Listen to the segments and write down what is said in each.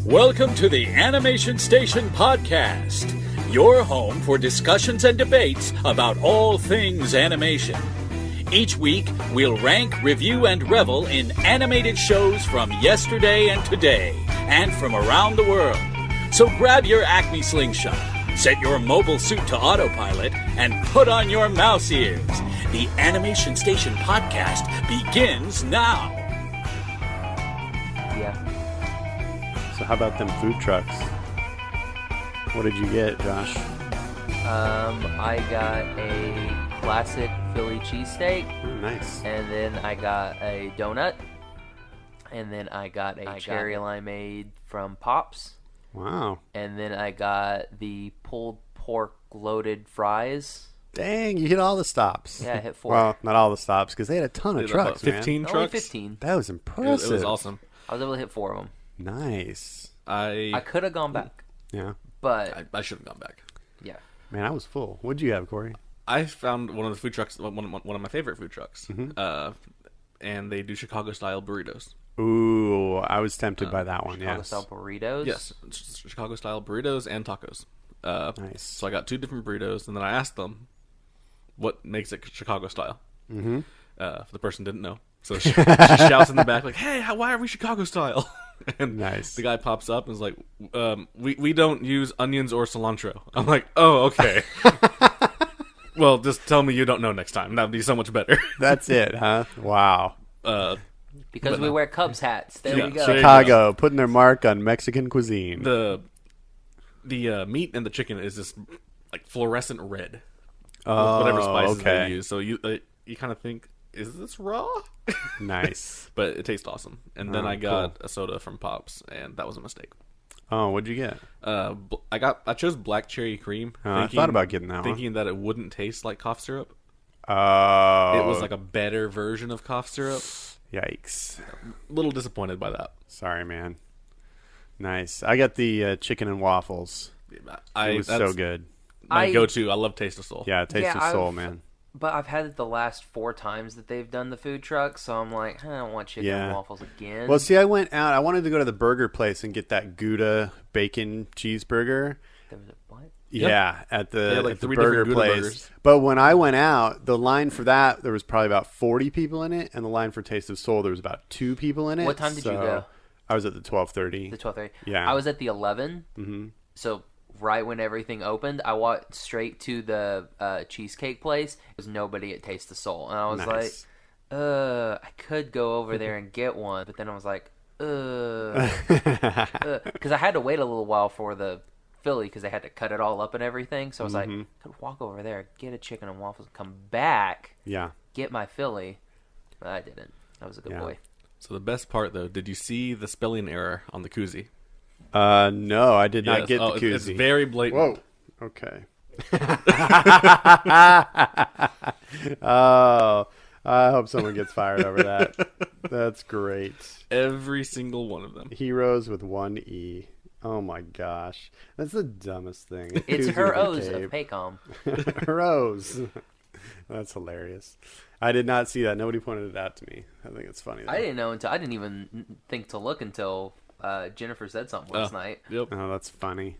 Welcome to the Animation Station Podcast, your home for discussions and debates about all things animation. Each week, we'll rank, review, and revel in animated shows from yesterday and today, and from around the world. So grab your Acme slingshot, set your mobile suit to autopilot, and put on your mouse ears. The Animation Station Podcast begins now. Yeah. So how about them food trucks? What did you get, Josh? I got a classic Philly cheesesteak. Nice. And then I got a donut. And then I got a cherry limeade from Pops. Wow. And then I got the pulled pork loaded fries. Dang, you hit all the stops. Yeah, I hit 4. Well, not all the stops, because they had a ton of trucks, 15 man. trucks? Only 15. That was impressive. It was awesome. I was able to hit 4 of them. Nice. I could have gone back. Yeah. But I should have gone back. yeah. Man, I was full. What'd you have, Corey? I found one of the food trucks, one of my favorite food trucks, and they do Chicago-style burritos. Ooh, I was tempted by that one, yes. Chicago-style burritos? Yes, Chicago-style burritos and tacos. Nice. So I got 2 different burritos, and then I asked them what makes it Chicago-style. Mm-hmm. The person didn't know. So she shouts in the back, like, hey, why are we Chicago-style? And nice. The guy pops up and is like, we don't use onions or cilantro. I'm like, oh, okay. Well, just tell me you don't know next time. That would be so much better. That's it, huh? Wow. Because we wear Cubs hats. There we go. Chicago, putting their mark on Mexican cuisine. The meat and the chicken is just like fluorescent red. Oh, whatever spices okay. they use. So you kind of think, is this raw? Nice. But it tastes awesome. And then I got a soda from Pops, and that was a mistake. Oh, what'd you get? I chose black cherry cream. I thought about getting that one. Thinking that it wouldn't taste like cough syrup. Oh. It was like a better version of cough syrup. Yikes. A little disappointed by that. Sorry, man. Nice. I got the chicken and waffles. It was so good. My go-to. I love Taste of Soul. Yeah, Taste of Soul, man. But I've had it the last 4 times that they've done the food truck, so I'm like, I don't want chicken and waffles again. Well, see, I went out. I wanted to go to the burger place and get that Gouda bacon cheeseburger. There was a what? Yeah, at the, like at the 3 burger different place. Gouda burgers. But when I went out, the line for that, there was probably about 40 people in it, and the line for Taste of Soul, there was about 2 people in it. What time did you go? I was at the 12:30. The 12:30. Yeah. I was at the 11. Mm-hmm. So right when everything opened, I walked straight to the cheesecake place. There was nobody at Taste of Soul, and I was like, I could go over there and get one, but then I was like, because I had to wait a little while for the Philly because they had to cut it all up and everything. So I was like, I could walk over there, get a chicken and waffles, and come back, get my Philly. But I didn't. I was a good boy. So the best part, though, did you see the spelling error on the koozie? No, I did not get the koozie. It's very blatant. Whoa. Okay. Oh, I hope someone gets fired over that. That's great. Every single one of them. Heroes with 1 E. Oh my gosh. That's the dumbest thing. It's her O's of Paycom. Her O's. That's hilarious. I did not see that. Nobody pointed it out to me. I think it's funny, though. I didn't know until I didn't even think to look until Jennifer said something last night. Yep. Oh, that's funny.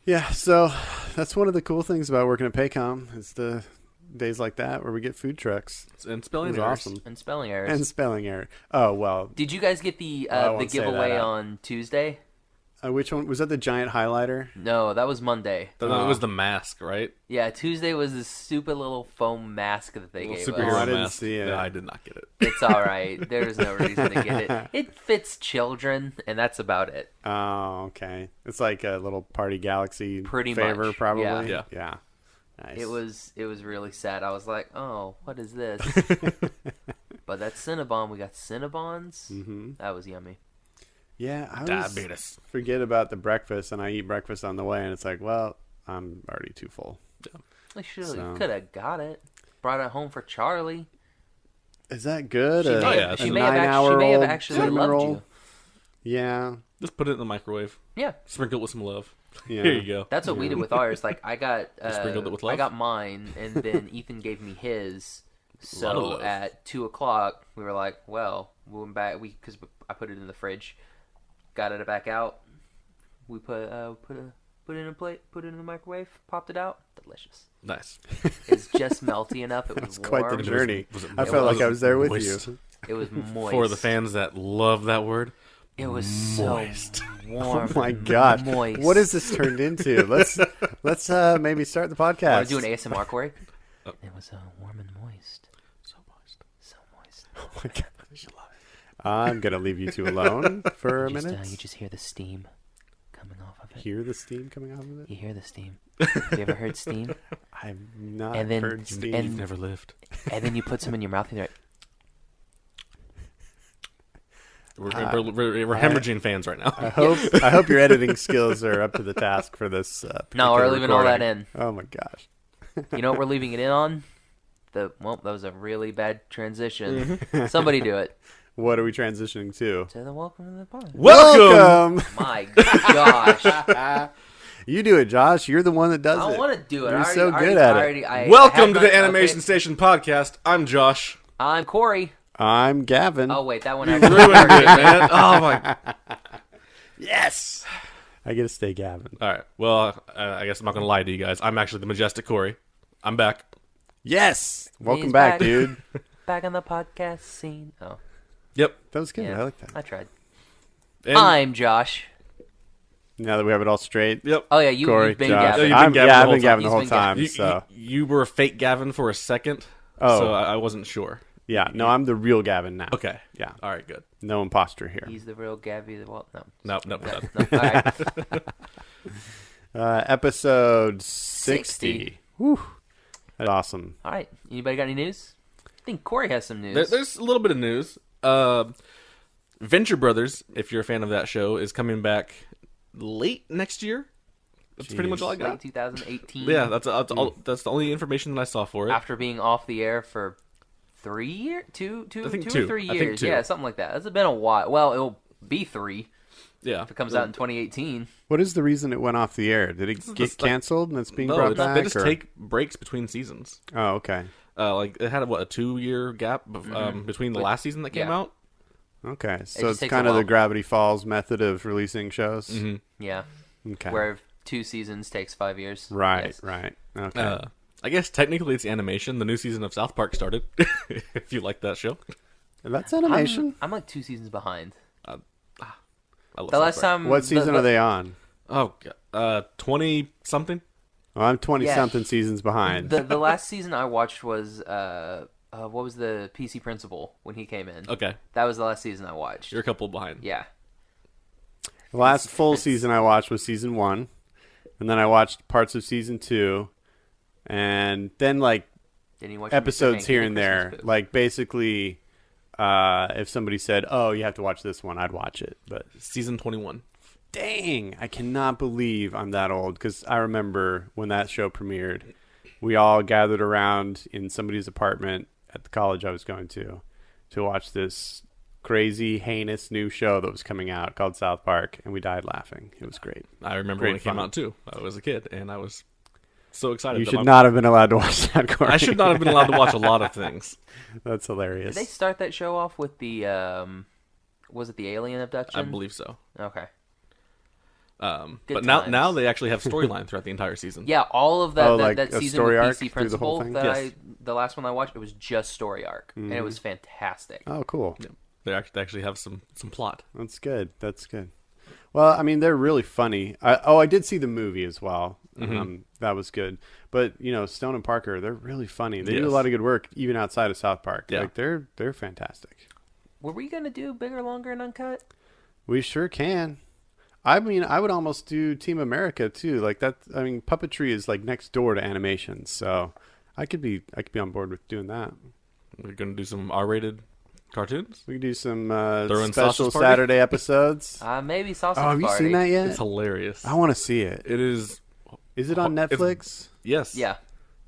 Yeah, so that's one of the cool things about working at Paycom. It's the days like that where we get food trucks. And spelling errors. awesome. And spelling errors. And spelling error. Oh, well. Did you guys get the giveaway on Tuesday? Which one? Was that the giant highlighter? No, that was Monday. It was the mask, right? Yeah, Tuesday was this stupid little foam mask that they gave superhero us. I didn't mask. see it. No, I did not get it. It's all right. There's no reason to get it. It fits children, and that's about it. Oh, okay. It's like a little Party Galaxy Pretty favor, much. probably. Yeah. Nice. It was really sad. I was like, oh, what is this? But that Cinnabon, we got Cinnabons. Mm-hmm. That was yummy. Yeah, I Diabetes. forget about the breakfast, and I eat breakfast on the way, and it's like, well, I'm already too full. We could have got it. Brought it home for Charlie. Is that good? She may have actually loved you. Yeah. Just put it in the microwave. Yeah. Sprinkle it with some love. Yeah. Here you go. That's what we did with ours. Like I got sprinkled it with love? I got mine, and then Ethan gave me his. So at 2:00, we were like, well, we went back because I put it in the fridge. got it back out. We put it in a plate, put it in the microwave, popped it out. Delicious. Nice. It's just melty enough. It was warm. Quite the journey. I it felt like I was there with moist? you. It was moist. For the fans that love that word, It was moist. so warm. Oh my gosh! Moist. What has this turned into? Let's maybe start the podcast. Want to do an ASMR, Corey? It was warm and moist. So moist. So moist. Oh my gosh! I'm gonna leave you two alone for a minute. You just hear the steam coming off of it. Hear the steam coming out of it? You hear the steam. Have you ever heard steam? I've not And then- heard steam. and- You've never lived. And then you put some in your mouth and you're like, We're hemorrhaging fans right now. I hope your editing skills are up to the task for this. no, we're particular leaving all that recording. in. Oh my gosh! You know what we're leaving it in on? That was a really bad transition. Somebody do it. What are we transitioning to? To the welcome to the podcast. Welcome. My gosh. You do it, Josh. You're the one that does I it. want to do it. You're I already, so I good already, at I it. already, I Welcome had to my- the Animation okay. Station podcast. I'm Josh. I'm Corey. I'm Gavin. Oh wait, that one Ruined it, man. Oh my. Yes. I get to stay Gavin. All right. Well, I guess I'm not gonna lie to you guys. I'm actually the majestic Corey. I'm back. Yes. Welcome He's back, back. dude. Back on the podcast scene. Oh, Yep. That was good. yeah. I like that. I tried. And- I'm Josh. Now that we have it all straight. Yep. Oh yeah, Corey, you've been Josh. Gavin. you've been Gavin the I've whole been Gavin time. the whole He's been time. You, So you were a fake Gavin for a second. Oh. So I wasn't sure. yeah, no, I'm the real Gavin now. Okay. Yeah. All right. Good. No imposter here. He's the real Gabby. Well, no. No. No, all right. Episode 60. Whew. That's awesome. All right. Anybody got any news? I think Corey has some news. There's a little bit of news. Venture Brothers, if you're a fan of that show, is coming back late next year. That's pretty much all I got. Late 2018. Yeah, that's the only information that I saw for it. After being off the air for 3 years, two I think or two. 3 I think years. two. Yeah, something like that. It's been a while. Well, it'll be 3 Yeah, if it comes out in 2018. What is the reason it went off the air? Did it get just like- canceled and it's being No, brought back? they just or? take breaks between seasons. Oh, okay. Like it had a 2-year gap between the last season that came yeah. out. Okay. So just it's takes kind a of the while. Gravity Falls method of releasing shows. Mm-hmm. Yeah, Okay. where 2 seasons takes 5 years. Right, Yes. right. Okay. I guess technically it's animation. The new season of South Park started. If you like that show, That's animation. I'm like 2 seasons behind. I love The South last Park. time. What season are they on? Oh, 20 something. Oh, I'm 20 Yeah. something seasons behind. The last season I watched was what was the PC Principal when he came in? Okay, That was the last season I watched. you're a couple behind. Yeah. The last full season I watched was season 1, and then I watched parts of season 2, and then like Didn't you watch episodes Mr. here Hanky and the there. Christmas Pooh? Like basically, if somebody said, "Oh, you have to watch this one," I'd watch it. But Season 21. dang, I cannot believe I'm that old because I remember when that show premiered, we all gathered around in somebody's apartment at the college I was going to watch this crazy, heinous new show that was coming out called South Park, and we died laughing. It was great. I remember Great when it came fun. out too. I was a kid and I was so excited. You that should not have been allowed to watch that, Corey. I should not have been allowed to watch a lot of things. That's Did hilarious. they start that show off with the was it the alien abduction? I believe so. Okay. But Good now times. they actually have storyline throughout the entire season. Yeah, all of that Oh, that, like that a season story with arc PC through the whole Principal thing? that Yes. the last one I watched, it was just story arc, and it was fantastic. Oh, cool. Yeah. They actually have some plot. That's good. That's good. Well, I mean, they're really funny. I did see the movie as well. That was good. But Stone and Parker, they're really funny. They do a Yes. lot of good work even outside of South Park. Yeah. Like they're fantastic. Were we gonna do bigger, longer, and uncut? We sure can. I mean, I would almost do Team America too. Like that. I mean, puppetry is like next door to animation, so I could be on board with doing that. We're gonna do some R-rated cartoons. We could do some Throw in special Sausage Party? Saturday episodes. Maybe Sausage Oh, have you Party. seen that yet? It's hilarious. I want to see it. It is. Is it on Netflix? Yes. Yeah.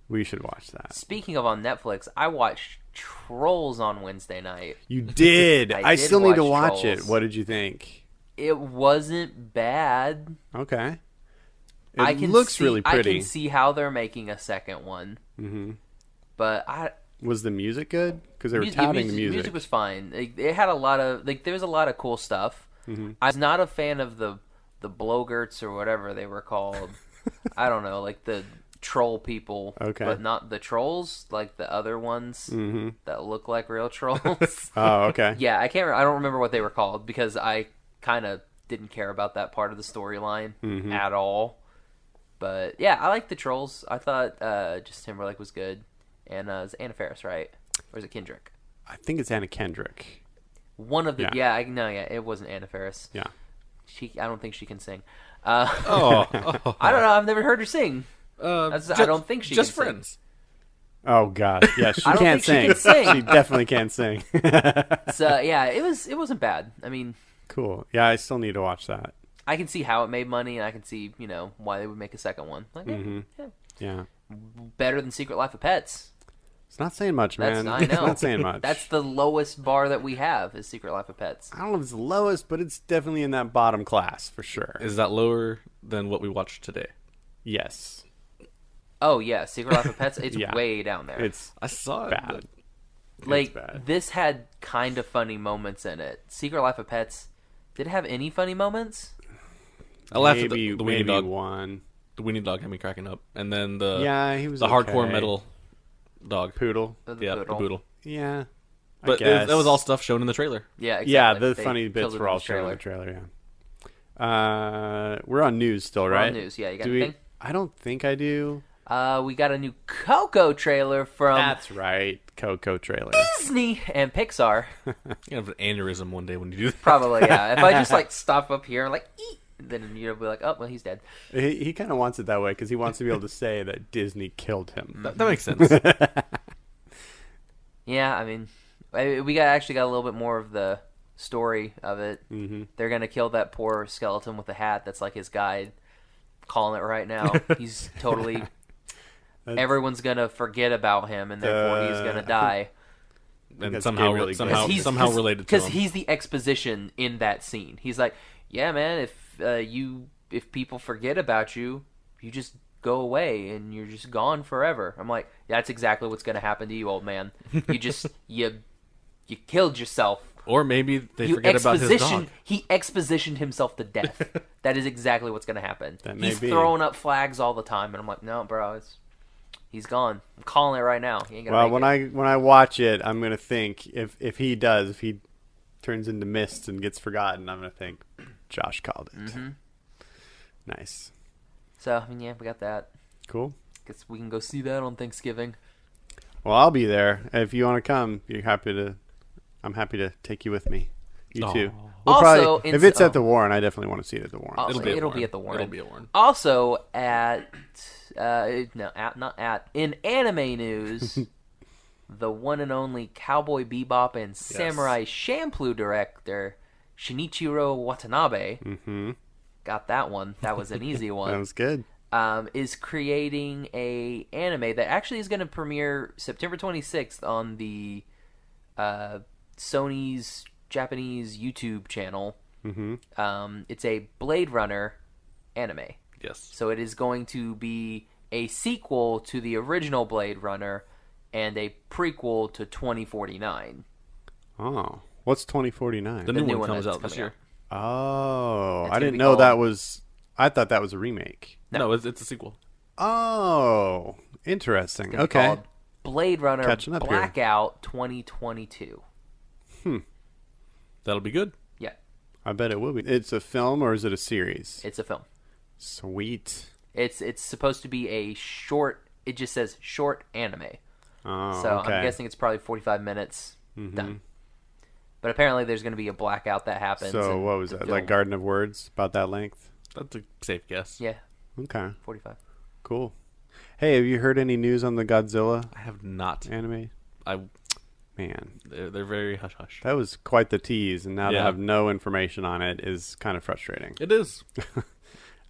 We should watch that. Speaking of on Netflix, I watched Trolls on Wednesday night. You did. I did still need to watch watch it. Trolls. What did you think? It wasn't bad. Okay. I It can looks see, really I pretty. can see how they're making a second one. Mm-hmm. But Was the music good? Because they were touting the music. Music was fine. It had a lot of there was a lot of cool stuff. I was not a fan of the Blowgerts or whatever they were called. I don't know, like the troll people, but not the trolls, like the other ones that look like real trolls. Oh, okay. Yeah, I don't remember what they were called because I kind of didn't care about that part of the storyline at all. But yeah, I like the trolls. I thought Justin Timberlake was good, and it's Anna Faris, right? Or is it Kendrick? I think it's Anna Kendrick. One of the it wasn't Anna Faris. Yeah, I don't think she can sing. Oh, I don't know. I've never heard her sing. I don't think she just can friends. Sing. Oh God, yeah, she I don't can't think sing. She can sing. She definitely can't sing. So yeah, it wasn't bad. I mean, cool. Yeah, I still need to watch that. I can see how it made money, and I can see why they would make a second one. Like, Yeah, better than Secret Life of Pets. it's not saying much, man. I know. It's not saying much. That's the lowest bar that we have is Secret Life of Pets. I don't know if it's the lowest, but it's definitely in that bottom class for sure. Is that lower than what we watched today? Yes. Oh yeah, Secret Life of Pets. It's way down there. I saw it. Bad. Like bad. this had kind of funny moments in it. Secret Life of Pets. Did it have any funny moments? I laughed at Maybe the weenie dog. One. The weenie dog had me cracking up, and then the he was the hardcore okay. metal dog. Poodle. The The poodle. Yeah, But that was all stuff shown in the trailer. Yeah, exactly. Yeah, the They funny killed bits it were in all the shown in the trailer. Yeah. We're on news still, We're right? on news. Yeah, you got Do anything? I don't think I do. We got a new Coco trailer from That's right, Coco trailer. Disney and Pixar. You're gonna have an aneurysm one day when you do that. Probably, yeah. If I just like stop up here and like eat, then you'll be like, oh, well, he's dead. He kind of wants it that way because he wants to be able to say that Disney killed him. That makes sense. Yeah, I mean, we actually got a little bit more of the story of it. Mm-hmm. They're gonna kill that poor skeleton with the hat that's like his guide. Calling it right now. He's totally. Everyone's gonna forget about him, and therefore he's gonna die. And somehow related to him. Because he's the exposition in that scene. He's like, "Yeah, man, if people forget about you, you just go away and you're just gone forever." I'm like, that's exactly what's gonna happen to you, old man. You just you killed yourself. Or maybe they forget about his dog. He expositioned himself to death. That is exactly what's going to happen. He's be. throwing up flags all the time, and I'm like, no, bro, he's gone. I'm calling it right now. He ain't gonna make it. when I watch it, I'm gonna think if he turns into mist and gets forgotten, I'm gonna think Josh called it. Mm-hmm. Nice. So I mean, yeah, we got that. Cool. Guess we can go see that on Thanksgiving. Well, I'll be there if you want to come. I'm happy to take you with me. You too. We'll Also, probably, if it's at the Warren, I definitely want to see it at the Warren. Also, it'll be at the Warren. Warren. Also in anime news, the one and only Cowboy Bebop and Samurai Champloo director Shinichiro Watanabe got that one. That was an easy one. That was good. Is creating a anime that actually is going to premiere September 26th on the Sony's Japanese YouTube channel. It's a Blade Runner anime. Yes. So it is going to be a sequel to the original Blade Runner and a prequel to 2049. Oh, what's 2049? The new one comes out this year. Oh, It's I gonna didn't be know called- that was. I thought that was a remake. No, it's a sequel. Oh, interesting. It's gonna be Okay. called Blade Runner Catching up here. Blackout 2022. That'll be good. Yeah, I bet it will be. It's a film or is it a series? it's a film. Sweet. It's supposed to be a short. It just says short anime. Oh, So okay. I'm guessing it's probably 45 minutes done. But apparently there's going to be a blackout that happens. So in what was the that? film. Like Garden of Words? About that length? That's a safe guess. Yeah, Okay. 45. Cool. Hey, have you heard any news on the Godzilla I have not. anime? Man, They're very hush hush. that was quite the tease, and now to Yeah. have no information on it is kind of frustrating. It is.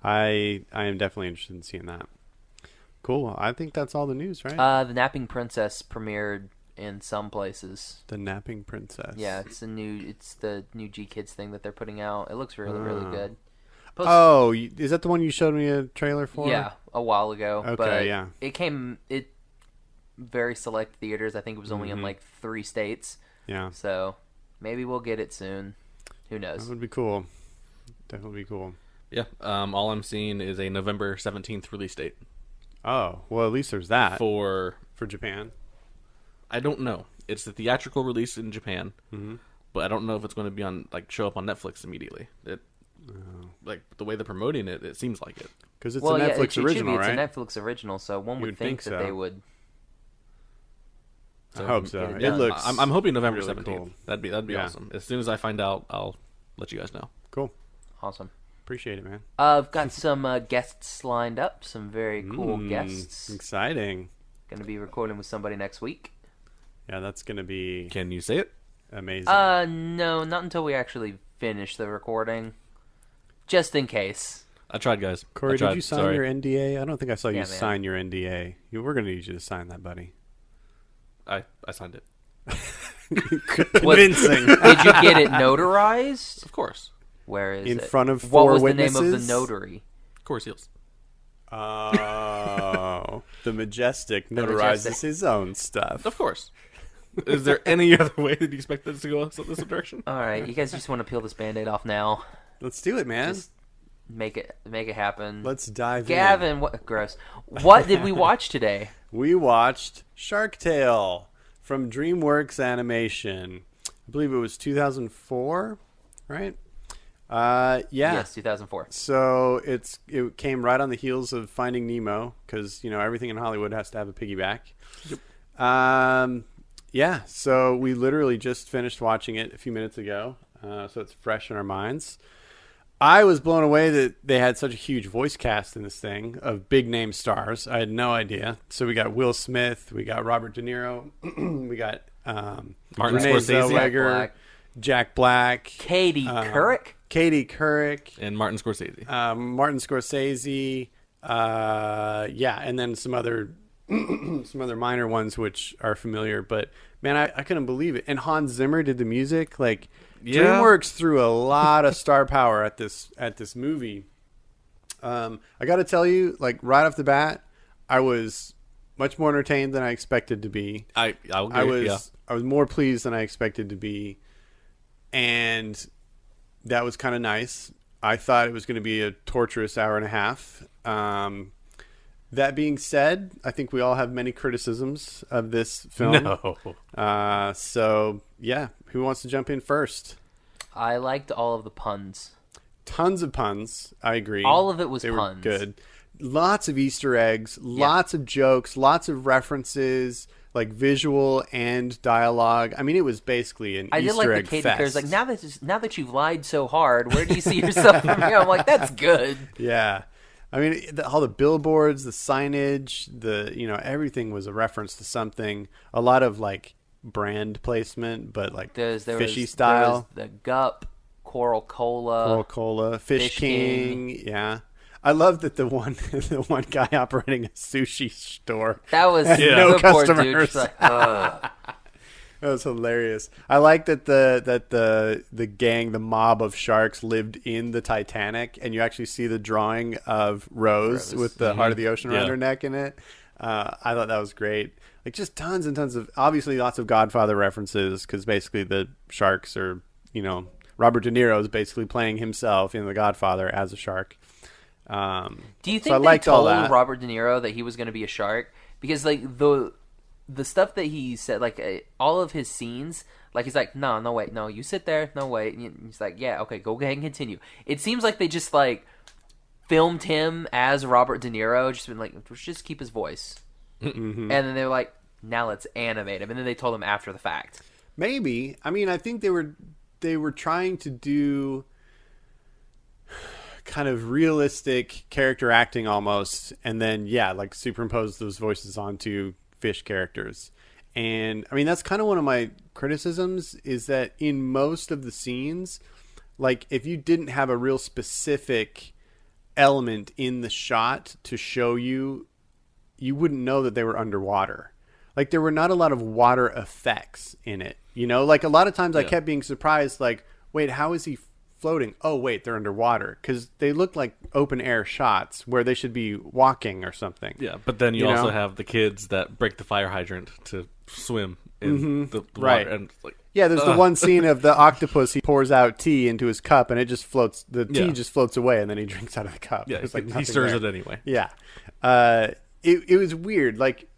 I am definitely interested in seeing that. Cool. I think that's all the news, right? The Napping Princess premiered in some places. The Napping Princess. Yeah, it's the new G Kids thing that they're putting out. It looks really really good. Oh, is that the one you showed me a trailer for? Yeah, a while ago. Okay, but yeah. It very select theaters. I think it was only in like 3 states. Yeah. So maybe we'll get it soon. Who knows? That would be cool. Definitely be cool. Yeah. All I'm seeing is a November 17th release date. Oh, well, at least there's that. For Japan? I don't know. It's the theatrical release in Japan, but I don't know if it's going to be on show up on Netflix immediately. Like the way they're promoting it, it seems like it. Because it's a Netflix original, right? It's a Netflix original, so one would think that they would. I hope so. Yeah, it looks. I'm hoping November really 17th. cool. That'd be awesome. As soon as I find out, I'll let you guys know. Cool. Awesome. Appreciate it, man. I've got some guests lined up. Some very cool guests. Exciting. Going to be recording with somebody next week. Yeah, that's going to be. Can you say it? Amazing. No, not until we actually finish the recording. Just in case. I tried, guys. Corey, did you sign Sorry. your NDA? I don't think I saw you man. sign your NDA. We're going to need you to sign that, buddy. I signed it. Convincing. Did you get it notarized? Of course. Where is In it? front of What four was witnesses? the name of the notary? Corey Seals. Oh, the Majestic notarizes Majestic. his own stuff. Of course. Is there any other way that you expect this to go this direction? All right, you guys just want to peel this Band-Aid off now. Let's do it, man. Just make it happen. Let's dive in. Gavin, what gross. What did we watch today? We watched Shark Tale from Dreamworks Animation. I believe it was 2004, right? Yeah. Yes, 2004. So it came right on the heels of Finding Nemo because everything in Hollywood has to have a piggyback. Yep. Yeah. So we literally just finished watching it a few minutes ago, so it's fresh in our minds. I was blown away that they had such a huge voice cast in this thing of big name stars. I had no idea. So we got Will Smith, we got Robert De Niro, we got Martin Renee Scorsese, Zellweger, Jack Black, Katie Couric, and Martin Scorsese. Martin Scorsese, yeah, and then some other minor ones which are familiar. But man, I couldn't believe it. And Hans Zimmer did the music. DreamWorks threw a lot of star power at this movie. I got to tell you, right off the bat, I was much more entertained than I expected to be. I'll agree, I was more pleased than I expected to be, and that was kind of nice. I thought it was going to be a torturous hour and a half. That being said, I think we all have many criticisms of this film. No. So, yeah, who wants to jump in first? I liked all of the puns. Tons of puns. I agree. All of it was they puns. Were good. Lots of Easter eggs, lots of jokes, lots of references, visual and dialogue. I mean, it was basically an Easter egg fest. I did like the Katie Couric. Now that you've lied so hard, where do you see yourself from here? I'm like, that's good. Yeah. I mean, all the billboards, the signage, everything was a reference to something. A lot of brand placement, but fishy style. There was the Gup, Coral Cola, Fish King. Yeah, I love that the one guy operating a sushi store. That was no customers. That was hilarious. I like that the gang, the mob of sharks lived in the Titanic, and you actually see the drawing of Rose with the Heart of the Ocean around her neck in it. I thought that was great. Just tons and tons of, obviously lots of Godfather references, because basically the sharks are, Robert De Niro is basically playing himself in The Godfather as a shark. Do you think they told Robert De Niro that he was going to be a shark? Because the stuff that he said, all of his scenes, he's like, no, wait, no, you sit there, no, wait. And he's like, yeah, okay, go ahead and continue. It seems like they just, filmed him as Robert De Niro, just been let's just keep his voice. Mm-hmm. And then they were like, now let's animate him. And then they told him after the fact. Maybe. I mean, I think they were trying to do kind of realistic character acting almost, and then, superimpose those voices onto fish characters. And I mean, that's kind of one of my criticisms, is that in most of the scenes, if you didn't have a real specific element in the shot to show you wouldn't know that they were underwater. There were not a lot of water effects in it, a lot of times I kept being surprised, wait, how is he floating? Oh wait, they're underwater, because they look like open air shots where they should be walking or something. Yeah, but then you also have the kids that break the fire hydrant to swim in the water, and Yeah, there's the one scene of the octopus. He pours out tea into his cup, and it just floats. The tea just floats away, and then he drinks out of the cup. Yeah, like he stirs it anyway. Yeah, it was weird, like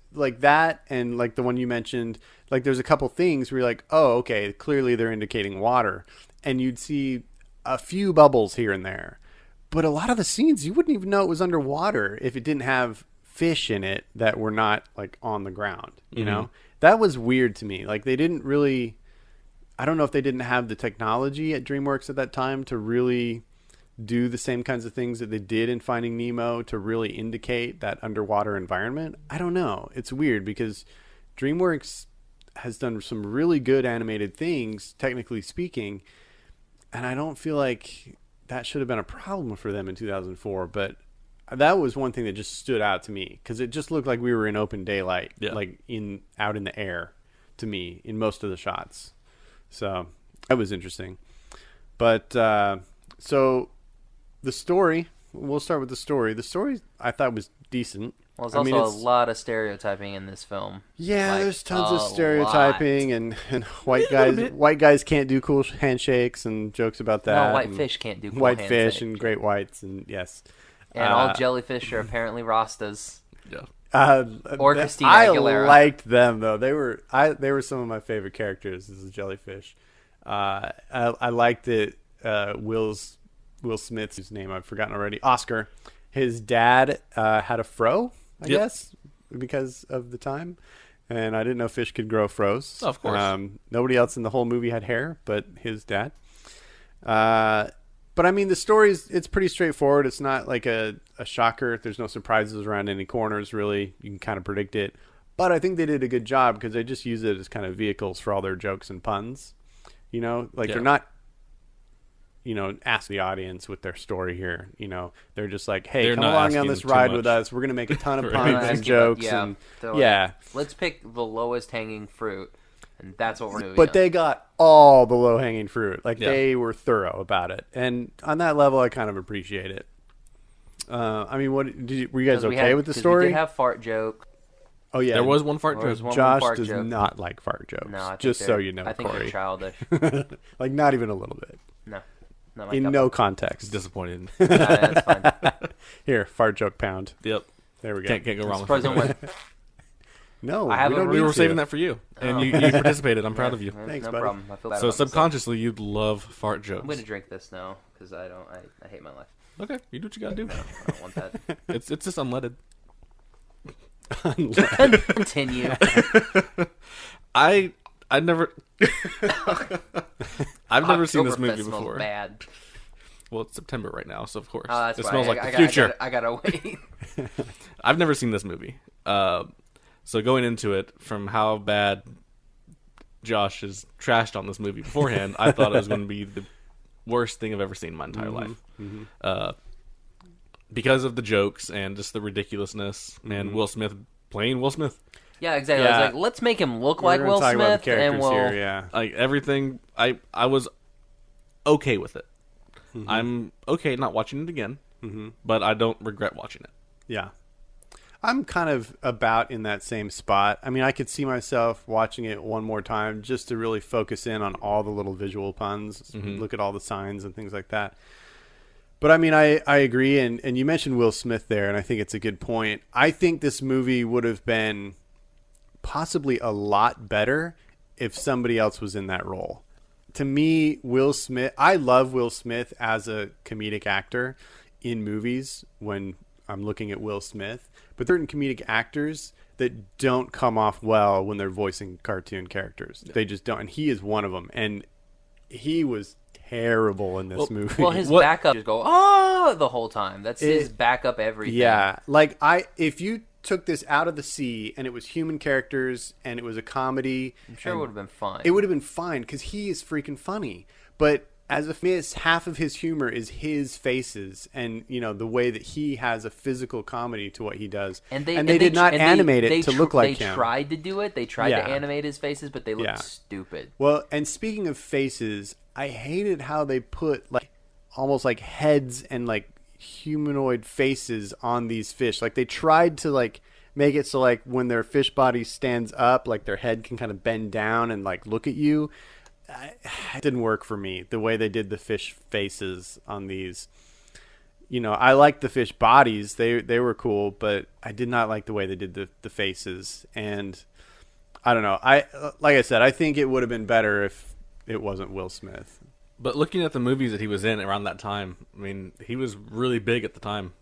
that, and like the one you mentioned. Like, there's a couple things where you're like, oh, okay, clearly they're indicating water, and you'd see a few bubbles here and there, but a lot of the scenes you wouldn't even know it was underwater if it didn't have fish in it that were not like on the ground. You know, that was weird to me. Like, they didn't really. I don't know if they didn't have the technology at DreamWorks at that time to really do the same kinds of things that they did in Finding Nemo to really indicate that underwater environment. I don't know. It's weird because DreamWorks has done some really good animated things, technically speaking, and I don't feel like that should have been a problem for them in 2004, but that was one thing that just stood out to me because it just looked like we were in open daylight, like out in the air to me in most of the shots. So that was interesting. But so the story, we'll start with the story. The story I thought was decent. Well, there's also a lot of stereotyping in this film. Yeah, like, there's tons of stereotyping and white guys can't do cool handshakes and jokes about that. No, white fish can't do cool white handshakes. Fish and great whites and yes. And all jellyfish are apparently Rastas. Yeah. Or Christina Aguilera. I liked them though. They were some of my favorite characters. This is jellyfish. I liked it. Will Smith's, whose name I've forgotten already. Oscar. His dad had a fro, I guess, because of the time. And I didn't know fish could grow fros. Oh, of course. Nobody else in the whole movie had hair, but his dad. But I mean, the story's it's pretty straightforward. It's not like a shocker. There's no surprises around any corners, really. You can kind of predict it. But I think they did a good job because they just use it as kind of vehicles for all their jokes and puns. You know, like they're not, ask the audience with their story here. You know, they're just like, hey, come along on this ride with us. We're going to make a ton of puns and jokes. Let's pick the lowest hanging fruit. And that's what we're doing. But they got all the low-hanging fruit. Like, they were thorough about it. And on that level, I kind of appreciate it. I mean, were you guys okay with the story? We did have fart joke. Oh, yeah. There was one fart joke. Josh does not like fart jokes. No, just so you know, I think Corey. they're childish. Like, not even a little bit. No. In no context. Disappointed. That's fine. Here, fart joke pound. Yep. There we go. Can't go wrong with it. No, we were saving that for you, and you participated. I'm proud of you. Thanks, no buddy. problem. I feel bad So about subconsciously, you'd love fart jokes. I'm going to drink this now because I hate my life. Okay, you do what you gotta do. No, I don't want that. It's just unleaded. Continue. I've never seen this movie before. Smells bad. Well, it's September right now, so of course that's it why. smells like the future. I gotta wait. I've never seen this movie. So going into it, from how bad Josh has trashed on this movie beforehand, I thought it was going to be the worst thing I've ever seen in my entire life. Because of the jokes and just the ridiculousness, and Will Smith playing Will Smith. Yeah, exactly. I was like, let's make him look like Will Smith, and like everything. I was okay with it. I'm okay not watching it again, but I don't regret watching it. Yeah. I'm kind of about in that same spot. I mean, I could see myself watching it one more time just to really focus in on all the little visual puns, look at all the signs and things like that. But I mean, I agree. And you mentioned Will Smith there, and I think it's a good point. I think this movie would have been possibly a lot better if somebody else was in that role. To me, Will Smith, I love Will Smith as a comedic actor in movies when I'm looking at Will Smith, but certain comedic actors that don't come off well when they're voicing cartoon characters. Yeah. They just don't. And he is one of them. And he was terrible in this movie. Well, his backup just go, oh, the whole time. That's his backup everything. Yeah. Like, if you took this out of the sea and it was human characters and it was a comedy, I'm sure it would have been fine. It would have been fine because he is freaking funny. But as a miss, half of his humor is his faces and, the way that he has a physical comedy to what he does. And they did not animate it to look like him. They tried to do it. They tried to animate his faces, but they looked stupid. Well, and speaking of faces, I hated how they put almost like heads and humanoid faces on these fish. Like they tried to make it so when their fish body stands up, their head can kind of bend down and look at you. it didn't work for me. The way they did the fish faces on these. I liked the fish bodies. They were cool, but I did not like the way they did the faces. And I don't know. Like I said, I think it would have been better if it wasn't Will Smith. But looking at the movies that he was in around that time, I mean, he was really big at the time.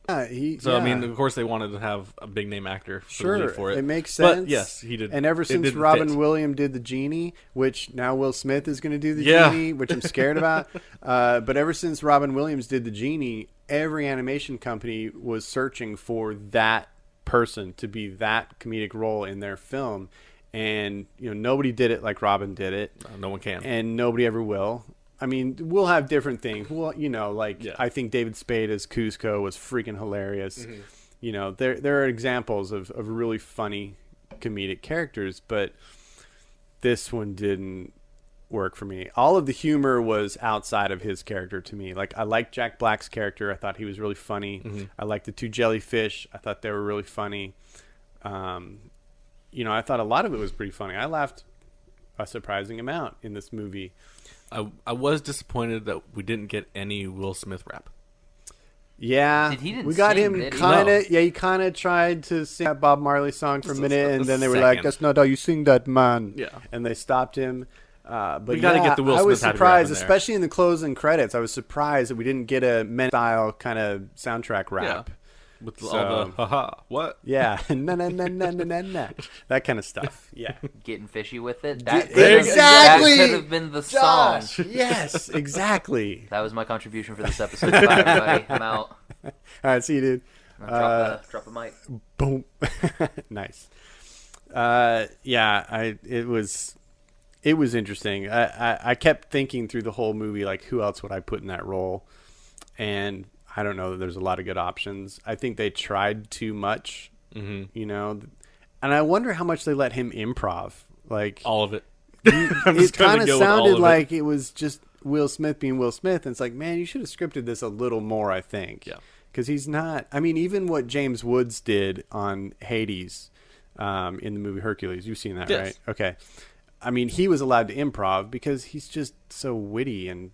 I mean, of course, they wanted to have a big name actor for it. It makes sense. But yes, he did. And ever since Robin Williams did the genie, which now Will Smith is going to do the genie, which I'm scared about. But ever since Robin Williams did the genie, every animation company was searching for that person to be that comedic role in their film. And nobody did it like Robin did it. No one can, and nobody ever will. I mean, we'll have different things. Well, I think David Spade as Kuzco was freaking hilarious. Mm-hmm. There are examples of really funny comedic characters, but this one didn't work for me. All of the humor was outside of his character to me. Like, I liked Jack Black's character. I thought he was really funny. Mm-hmm. I liked the two jellyfish. I thought they were really funny. I thought a lot of it was pretty funny. I laughed a surprising amount in this movie. I was disappointed that we didn't get any Will Smith rap. Yeah, we got him kind of. Yeah, he kind of tried to sing that Bob Marley song for a minute, and then they were like, "That's not how you sing that, man." Yeah, and they stopped him. But we got to get the Will Smith. I was surprised, especially in the closing credits. I was surprised that we didn't get a Men style kind of soundtrack rap. Yeah. With all the haha, what? Yeah, na na na na na na, that kind of stuff. Yeah, getting fishy with it. Exactly. That could have been the Josh, song. Yes, exactly. That was my contribution for this episode. Bye, everybody. I'm out. All right, see you, dude. Drop a mic. Boom. Nice. It was interesting. I kept thinking through the whole movie, like, who else would I put in that role? And I don't know that there's a lot of good options. I think they tried too much, and I wonder how much they let him improv. Like, all of it. It kind of sounded like it was just Will Smith being Will Smith. And it's like, man, you should have scripted this a little more, I think. Yeah. Because he's not, I mean, even what James Woods did on Hades in the movie Hercules, you've seen that, yes. Right? Okay. I mean, he was allowed to improv because he's just so witty and,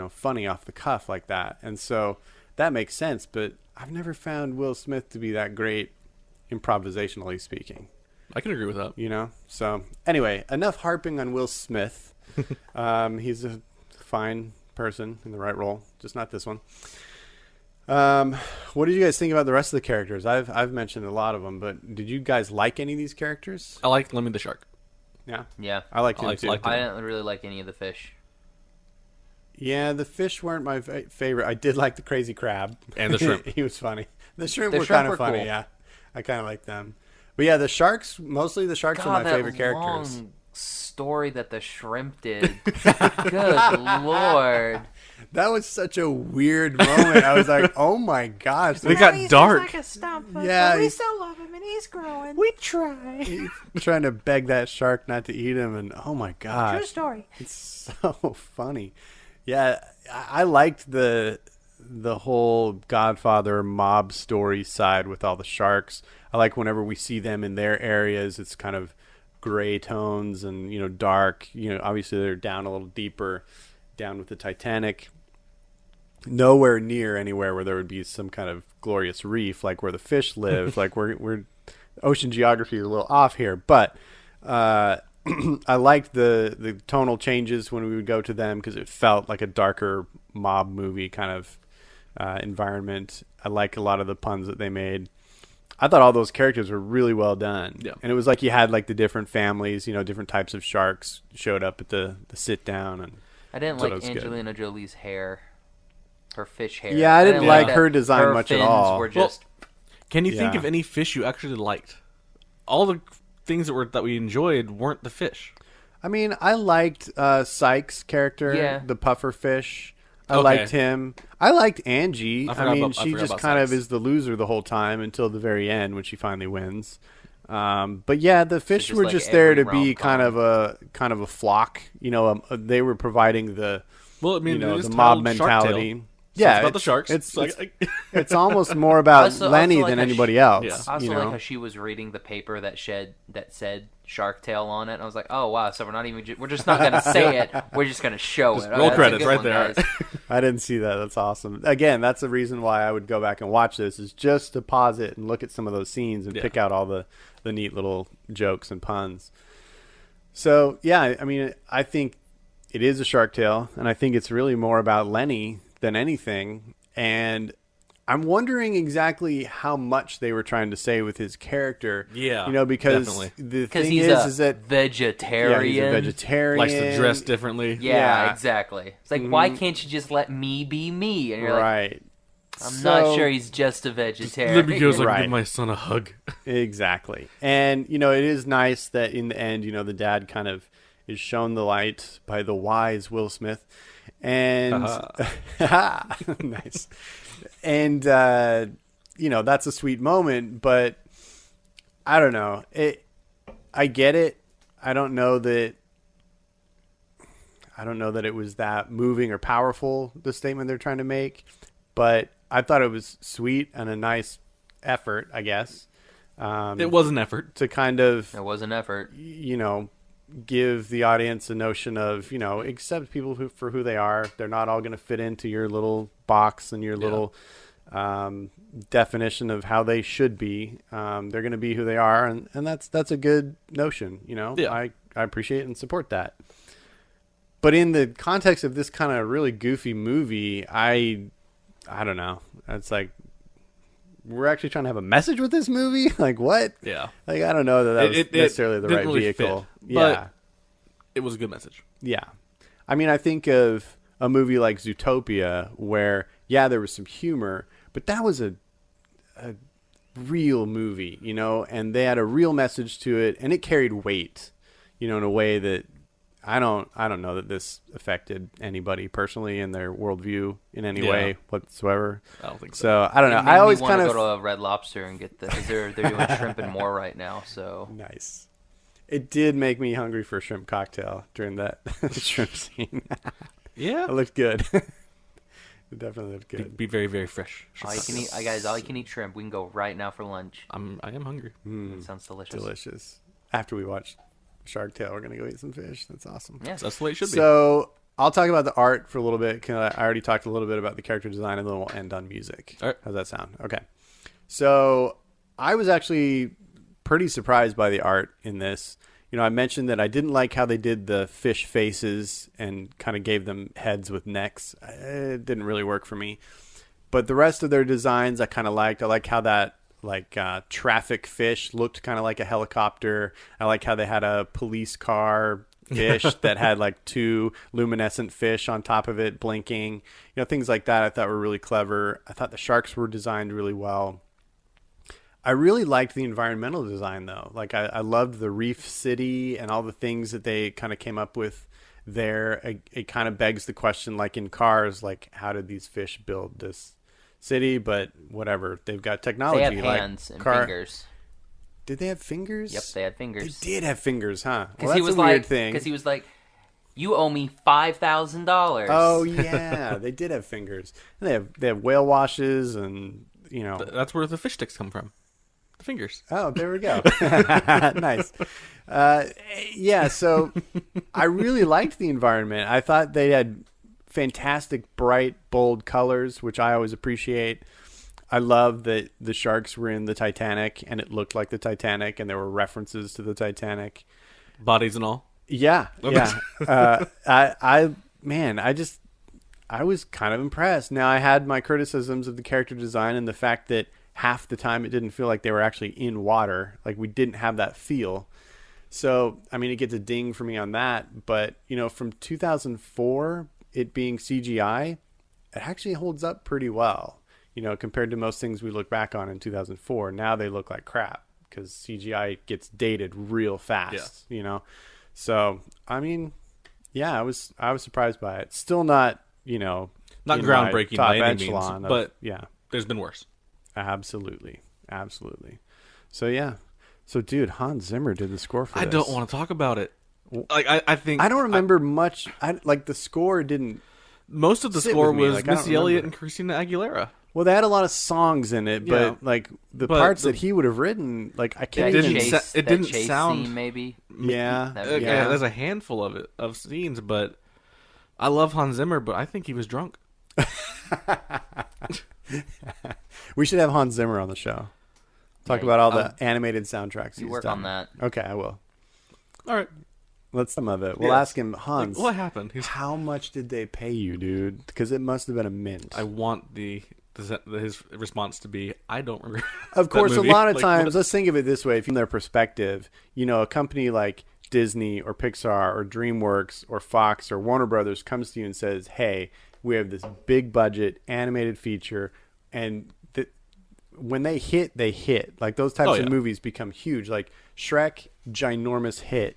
funny off the cuff like that. And so that makes sense, but I've never found Will Smith to be that great improvisationally speaking. I can agree with that. So anyway, enough harping on Will Smith. He's a fine person in the right role, just not this one. What did you guys think about the rest of the characters? I've mentioned a lot of them, but did you guys like any of these characters? I liked Lemmy the Shark. Yeah. I liked him too. I didn't really like any of the fish. Yeah, the fish weren't my favorite. I did like the crazy crab. And the shrimp. He was funny. The shrimp were kind of funny, cool. Yeah. I kind of like them. But yeah, the sharks, mostly the sharks are my favorite characters. Long story that the shrimp did. Good Lord. That was such a weird moment. I was like, oh my gosh. They got dark. Like a stump, yeah. We still love him and he's growing. We try. He's trying to beg that shark not to eat him, and oh my gosh. True story. It's so funny. Yeah, I liked the whole Godfather mob story side with all the sharks. I like whenever we see them in their areas, it's kind of gray tones and, dark. Obviously they're down a little deeper, down with the Titanic. Nowhere near anywhere where there would be some kind of glorious reef, like where the fish live. Like we're ocean geography is a little off here, but I liked the tonal changes when we would go to them because it felt like a darker mob movie kind of environment. I like a lot of the puns that they made. I thought all those characters were really well done. Yeah. And it was like you had like the different families, different types of sharks showed up at the sit down. And I didn't like Angelina Jolie's hair, her fish hair. Yeah, I didn't like her design much at all. Were just... Can you think of any fish you actually liked? All the things that we enjoyed weren't the fish. I mean, I liked Sykes' character, the puffer fish. I liked him. I liked Angie. She just kind of is the loser the whole time until the very end when she finally wins. But yeah, the fish were just there to be kind of a flock. They were providing the the mob mentality. Yeah, it's about the sharks. It's almost more about Also Lenny like than how anybody else. Yeah. I also you like know? how she was reading the paper that said Shark Tale on it. And I was like, oh wow, so we're just not gonna say it. We're just gonna show it. roll That's a credits good right one, there. guys. I didn't see that. That's awesome. Again, that's the reason why I would go back and watch this, is just to pause it and look at some of those scenes and pick out all the neat little jokes and puns. So, yeah, I mean, I think it is a Shark Tale, and I think it's really more about Lenny than anything. And I'm wondering exactly how much they were trying to say with his character. Yeah, you know, because definitely. the thing He's is that vegetarian. he's a vegetarian, Likes to dress differently. Yeah, exactly. It's like, why can't you just let me be me? And you're like, right. I'm not sure he's just a vegetarian. Let me go so I can Right. give my son a hug. Exactly. And, you know, it is nice that in the end, you know, the dad kind of is shown the light by the wise Will Smith. And nice. And, you know, that's a sweet moment, but I don't know. I get it. I don't know that it was that moving or powerful, the statement they're trying to make, but I thought it was sweet and a nice effort, I guess. It was an effort. To kind of, It was an effort. you know, give the audience a notion of, you know, accept people for who they are. They're not all going to fit into your little box and your little definition of how they should be. They're going to be who they are, and that's a good notion, you know. Yeah. I appreciate and support that. But in the context of this kind of really goofy movie, I don't know. It's like, we're actually trying to have a message with this movie? Like, what? Yeah. Like, I don't know that was necessarily the didn't right really vehicle. fit, Yeah. but it was a good message. Yeah. I mean, I think of a movie like Zootopia where, yeah, there was some humor, but that was a real movie, you know, and they had a real message to it, and it carried weight, you know, in a way that I don't know that this affected anybody personally in their worldview in any way whatsoever. I don't think so. So I don't know. It made I always me wanna kind of go to a Red Lobster and get because they're doing shrimp and more right now. So nice. It did make me hungry for a shrimp cocktail during that shrimp scene. Yeah. It looked good. It definitely looked good. Be very, very fresh. all you can eat, guys. All you can eat shrimp. We can go right now for lunch. I am hungry. It sounds delicious. Delicious. After we watch Shark Tale, we're going to go eat some fish. That's awesome. Yeah. That's the way it should be. So I'll talk about the art for a little bit. I already talked a little bit about the character design, and then we'll end on music. All right. How's that sound? Okay. So I was actually pretty surprised by the art in this. You know, I mentioned that I didn't like how they did the fish faces and kind of gave them heads with necks. It didn't really work for me. But the rest of their designs I kind of liked. I like how that traffic fish looked kind of like a helicopter. I like how they had a police car fish that had like two luminescent fish on top of it blinking. You know, things like that I thought were really clever. I thought the sharks were designed really well. I really liked the environmental design, though. Like, I loved the reef city and all the things that they kind of came up with there. It kind of begs the question, like in Cars, like, how did these fish build this city? But whatever. They've got technology. They have hands and fingers. Did they have fingers? Yep, they had fingers. They did have fingers, huh? Well, Because he that's was a weird like, thing. because he was like, you owe me $5,000. Oh, yeah. They did have fingers. And they have whale washes and, you know. That's where the fish sticks come from. The fingers. Oh, there we go. Nice. Yeah, so I really liked the environment. I thought they had fantastic, bright, bold colors, which I always appreciate. I love that the sharks were in the Titanic, and it looked like the Titanic, and there were references to the Titanic. Bodies and all. Yeah, yeah. I was kind of impressed. Now, I had my criticisms of the character design and the fact that half the time it didn't feel like they were actually in water. Like, we didn't have that feel. So, I mean, it gets a ding for me on that. But, you know, from 2004, it being CGI, it actually holds up pretty well, you know, compared to most things we look back on in 2004. Now they look like crap because CGI gets dated real fast, you know. So, I mean, yeah, I was surprised by it. Still not, you know, not groundbreaking by any means, but yeah, there's been worse. Absolutely. So yeah. So dude, Hans Zimmer did the score for this. I don't want to talk about it. Like I think I don't remember much. The score didn't Most of the sit score with me. was Like, I don't Missy Elliott remember. and Christina Aguilera. Well, they had a lot of songs in it, Yeah. but like the But parts the- that he would have written, like I That can't didn't even. chase, it that didn't chase sound- scene, maybe. Yeah, That would be- yeah. There's a handful of scenes, but I love Hans Zimmer, but I think he was drunk. We should have Hans Zimmer on the show. Talk Yeah, about all the animated soundtracks You he's work done. on that. Okay, I will. All right. Let's some of it. We'll Yeah. ask him, Hans. Like, what happened? How much did they pay you, dude? Because it must have been a mint. I want his response to be, I don't remember. Of that course, movie. a lot of Like, times, what- let's think of it this way: from their perspective, a company like Disney or Pixar or Dreamworks or Fox or Warner Brothers comes to you and says, "Hey, we have this big budget animated feature," and when they hit, they hit. Like those types of movies become huge. Like Shrek, ginormous hit,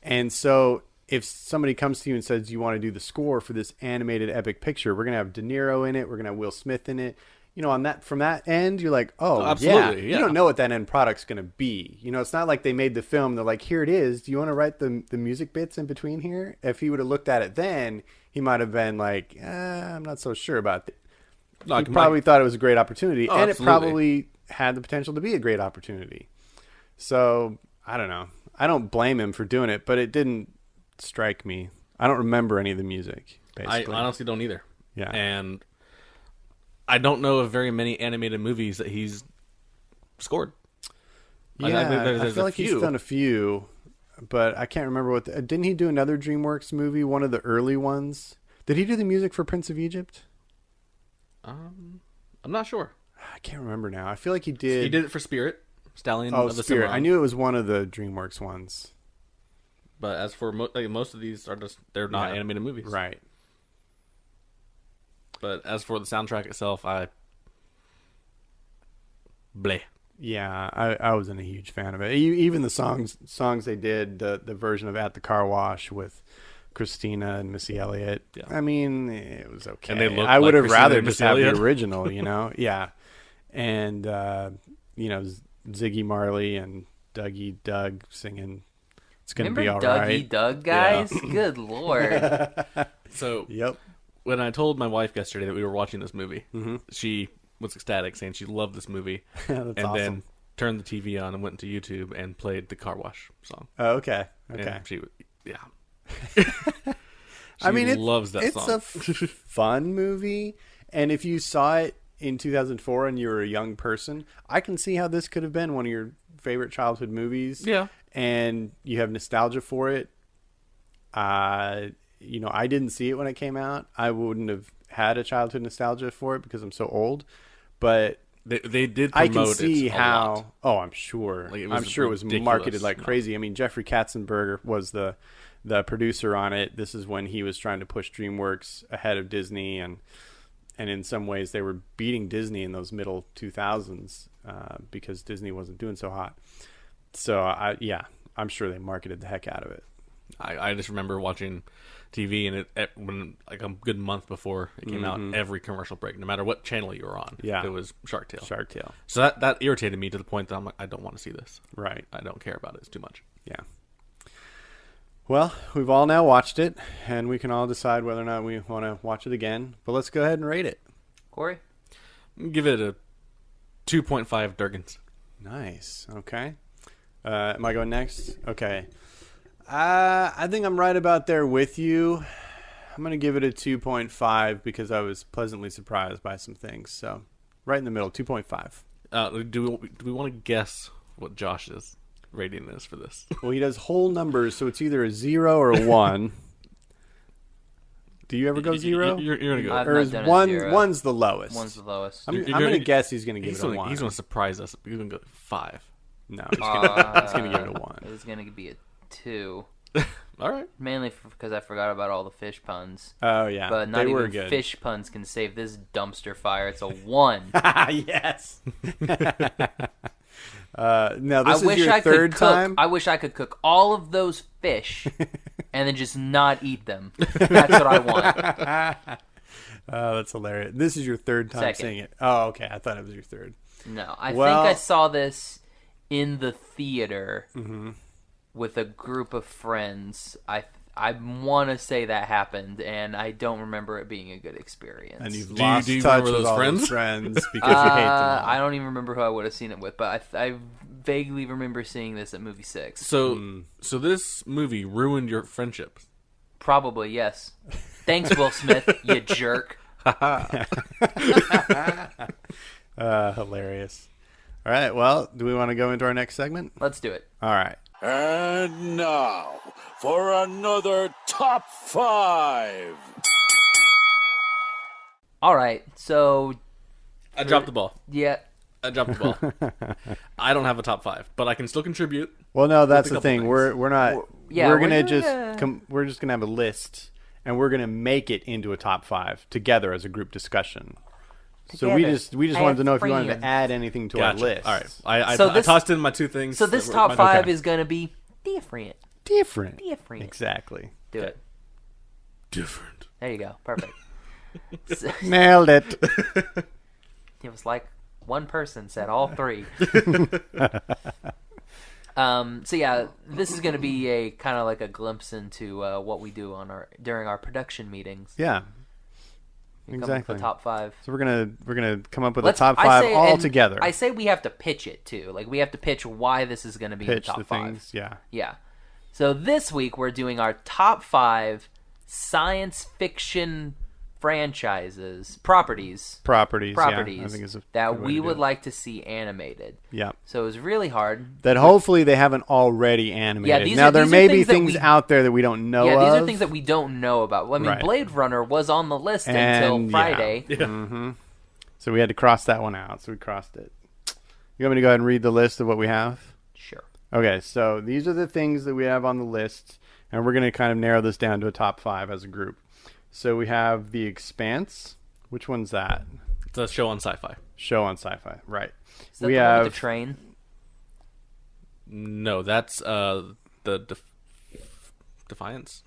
And so if somebody comes to you and says, you want to do the score for this animated epic picture, we're going to have De Niro in it. We're going to have Will Smith in it. On that, from that end, you're like, oh, absolutely, yeah. yeah. You don't know what that end product's going to be. It's not like they made the film. They're like, here it is. Do you want to write the music bits in between here? If he would have looked at it then, he might have been like, I'm not so sure about it. He probably thought it was a great opportunity, and absolutely. it probably had the potential to be a great opportunity. So, I don't know. I don't blame him for doing it, but it didn't strike me. I don't remember any of the music, basically. I honestly don't either. Yeah. And I don't know of very many animated movies that he's scored. Yeah, I feel a like he's few. done a few, but I can't remember what... didn't he do another DreamWorks movie, one of the early ones? Did he do the music for Prince of Egypt? I'm not sure. I can't remember now. I feel like he did... He did it for Spirit, Stallion Oh, of the Spirit. Cimarron. I knew it was one of the DreamWorks ones. But as for most of these they're not animated movies. Right. But as for the soundtrack itself, bleh. Yeah, I wasn't a huge fan of it. Even the songs they did, the version of At the Car Wash with Christina and Missy Elliott. Yeah. I mean, it was okay. And they looked I would like have Christina rather and just Missy have the Elliott. original, Yeah. And, Ziggy Marley and Doug singing It's Gonna Remember Be All Dougie Right. Doug, guys? Good lord. So Yep. when I told my wife yesterday that we were watching this movie, Mm-hmm. she was ecstatic, saying she loved this movie. That's and awesome. then turned the TV on and went to YouTube and played the Car Wash song. Oh, okay. Okay. And she, yeah. I mean, loves that it's song. a fun movie, and if you saw it in 2004 and you were a young person, I can see how this could have been one of your favorite childhood movies. Yeah. And you have nostalgia for it. I didn't see it when it came out. I wouldn't have had a childhood nostalgia for it because I'm so old, but They did I promote can see it a how. lot. Oh, I'm sure. Like, it I'm was sure it was ridiculous. marketed like No. crazy. I mean, Jeffrey Katzenberg was the producer on it. This is when he was trying to push DreamWorks ahead of Disney, and in some ways they were beating Disney in those middle 2000s because Disney wasn't doing so hot. So I'm sure they marketed the heck out of it. I just remember watching TV, and when like a good month before it came out, every commercial break, no matter what channel you were on, it was Shark Tale. Shark Tale. So that irritated me to the point that I'm like, I don't want to see this. Right. I don't care about it. It's too much. Yeah. Well, we've all now watched it, and we can all decide whether or not we want to watch it again. But let's go ahead and rate it. Corey? Give it a 2.5 Durgans. Nice. Okay. Am I going next? Okay. I think I'm right about there with you. I'm going to give it a 2.5 because I was pleasantly surprised by some things. So, right in the middle, 2.5. Do we want to guess what Josh's rating is for this? Well, he does whole numbers, so it's either a 0 or a 1. Do you ever go 0? You're going to go. I've Or not is done a one 0. one's the lowest? One's the lowest. I'm You're going gonna- to guess he's going to give He's it a going 1. to surprise us. He's going to go 5. No, he's going to give it a 1. It's going to be a 2. All right. Mainly because I forgot about all the fish puns. Oh, yeah. But not they were even good. fish puns can save this dumpster fire. It's a 1. Yes. Now, this is your I third could time? I wish I could cook all of those fish and then just not eat them. That's what I want. Oh, that's hilarious. This is your third time Second. seeing it. Oh, okay. I thought it was your third. No, I Well- think I saw this in the theater Mm-hmm. with a group of friends. I want to say that happened, and I don't remember it being a good experience. And you've Do you- lost do you touch remember with those all friends? those friends because you hate them all. I don't even remember who I would have seen it with, but I vaguely remember seeing this at movie 6. So this movie ruined your friendship. Probably, yes. Thanks, Will Smith, you jerk. Hilarious. All right, well, do we want to go into our next segment? Let's do it. All right. And now for another top 5. All right, so I dropped the ball. yeah, I dropped the ball. I don't have a top 5, but I can still contribute. Well, no, that's a the couple thing. things. We're not. yeah, we're we're gonna gonna- we're just gonna have a list, and we're gonna make it into a top 5 together as a group discussion. So we Together. just wanted to know if you wanted friends. to add anything to Gotcha. our list. All right. I So this- tossed in my 2 things. So this that were top my- 5 Okay. is going to be different. Different. Different. Exactly. Do it. different. There you go. Perfect. So- Nailed it. it was like one person said all 3. So yeah, this is going to be a kind of like a glimpse into what we do on during our production meetings. Yeah. We come up Exactly. with a top 5. So we're gonna come up with Let's- a top I 5 say- all and together. I say we have to pitch it too. Like we have to pitch why this is going to be in the Pitch top the 5. things. Yeah. Yeah. So this week we're doing our top 5 science fiction properties Properties. Yeah, I think is a that good way we to do would it. like to see animated. Yeah. So it was really hard. That hopefully they haven't already animated. these now are- there these are may be things that things we- out there that we don't know Yeah, of. these are things that we don't know about. Well, I mean, Right. Blade Runner was on the list And, until yeah. Friday. So we had to cross that one out. So we crossed it. You want me to go ahead and read the list of what we have? Sure. Okay, so these are the things that we have on the list, and we're going to kind of narrow this down to a top 5 as a group. So we have The Expanse. Which one's that? It's a show on sci-fi. Show on Sci-Fi, right. Is that We the one have with the train? No, that's the Defiance,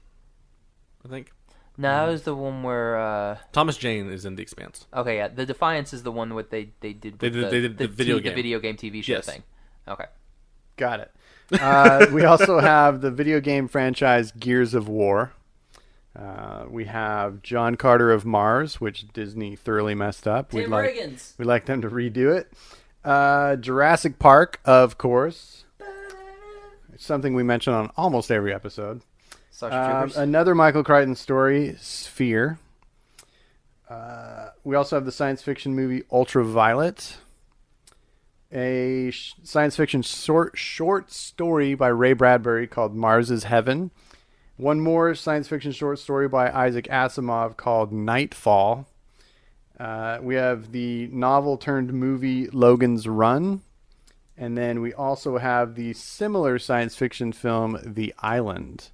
I think. No, that was the one where. Thomas Jane is in The Expanse. Okay, yeah, the Defiance is the one with they did. With They did the video game. the video game TV show Yes. thing. Okay. Got it. We also have the video game franchise Gears of War. We have John Carter of Mars, which Disney thoroughly messed up. Tim Riggins. We'd like them to redo it. Jurassic Park, of course. It's something we mention on almost every episode. Starship Troopers. Another Michael Crichton story, Sphere. We also have the science fiction movie Ultraviolet. A science fiction short story by Ray Bradbury called Mars is Heaven. One more science fiction short story by Isaac Asimov called Nightfall. We have the novel turned movie Logan's Run. And then we also have the similar science fiction film The Island.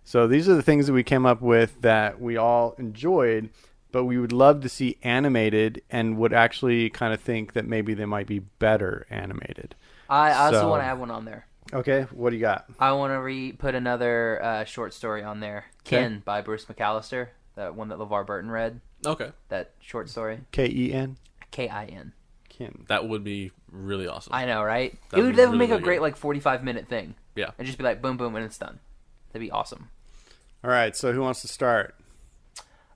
So these are the things that we came up with that we all enjoyed, but we would love to see animated and would actually kind of think that maybe they might be better animated. I also so- want to add one on there. Okay, what do you got? I want to put another short story on there. Kin by Bruce McAllister, that one that LeVar Burton read. Okay, That short story. Ken? Kin. Kin. that would be really awesome. I know, right? That It would would be that would really, make a really great good. like 45-minute thing. Yeah. And just be like boom boom and it's done. That'd be awesome. All right, so who wants to start?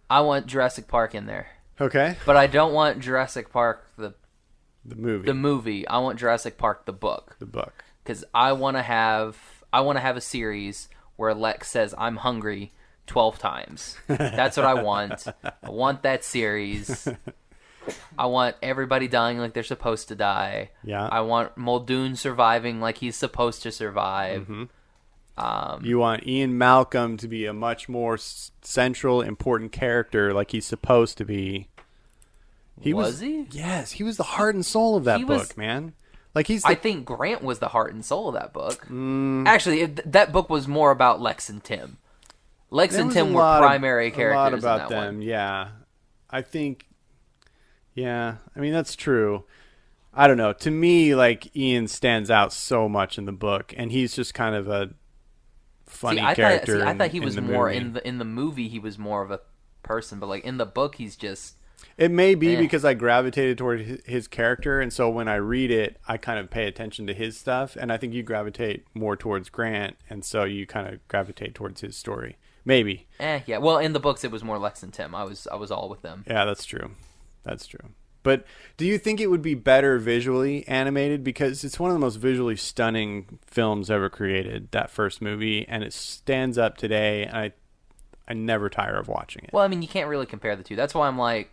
I want Jurassic Park in there. Okay. But I don't want Jurassic Park The movie. the movie. I want Jurassic Park the book. The book. Because I want to have a series where Lex says I'm hungry 12 times. That's what I want. I want that series. I want everybody dying like they're supposed to die. Yeah. I want Muldoon surviving like he's supposed to survive. Mm-hmm. You want Ian Malcolm to be a much more central, important character like he's supposed to be. Was he? Yes, he was the heart and soul of that He book, was- man. Like he's I the, think Grant was the heart and soul of that book. Actually, that book was more about Lex and Tim. Lex there and was Tim a were lot primary of, characters A lot in about that them, one. yeah. I think, yeah. I mean, that's true. I don't know. To me, like Ian stands out so much in the book, and he's just kind of a funny character. I thought he was the more movie. in the movie. He was more of a person, but like in the book, he's just. It may be Eh. because I gravitated toward his character, and so when I read it, I kind of pay attention to his stuff, and I think you gravitate more towards Grant, and so you kind of gravitate towards his story. Maybe. Yeah. Well, in the books, it was more Lex and Tim. I was all with them. Yeah, that's true. That's true. But do you think it would be better visually animated? Because it's one of the most visually stunning films ever created, that first movie, and it stands up today, and I never tire of watching it. Well, I mean, you can't really compare the two. That's why I'm like,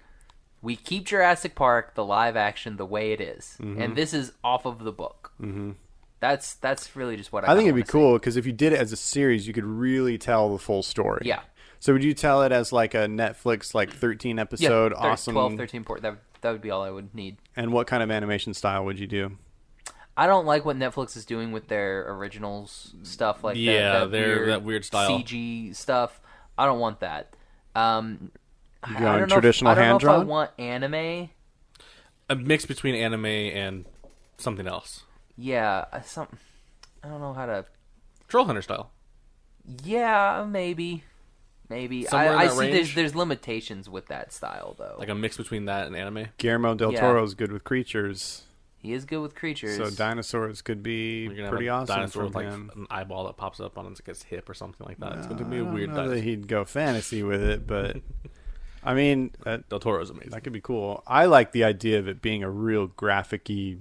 we keep Jurassic Park, the live action, the way it is. And this is off of the book. Mm-hmm. That's really just what I think it'd be cool, because if you did it as a series, you could really tell the full story. Yeah. So would you tell it as like a Netflix, like 13 episode, awesome? 12, 13 port. That would be all I would need. And what kind of animation style would you do? I don't like what Netflix is doing with their originals stuff, like that weird style CG stuff. I don't want that. You going traditional hand drawn? I don't know if I want anime. A mix between anime and something else. Yeah, I don't know how to. Troll Hunter style. Yeah, maybe. I see there's limitations with that style, though. Like a mix between that and anime. Guillermo del Toro's good with creatures. He is good with creatures. So dinosaurs could be pretty awesome. Dinosaur with like him. an eyeball that pops up on its hip or something like that. It's going to be a weird dinosaur. dinosaur. That he'd go fantasy with it, but I mean, Del Toro's amazing. That could be cool. I like the idea of it being a real graphic-y.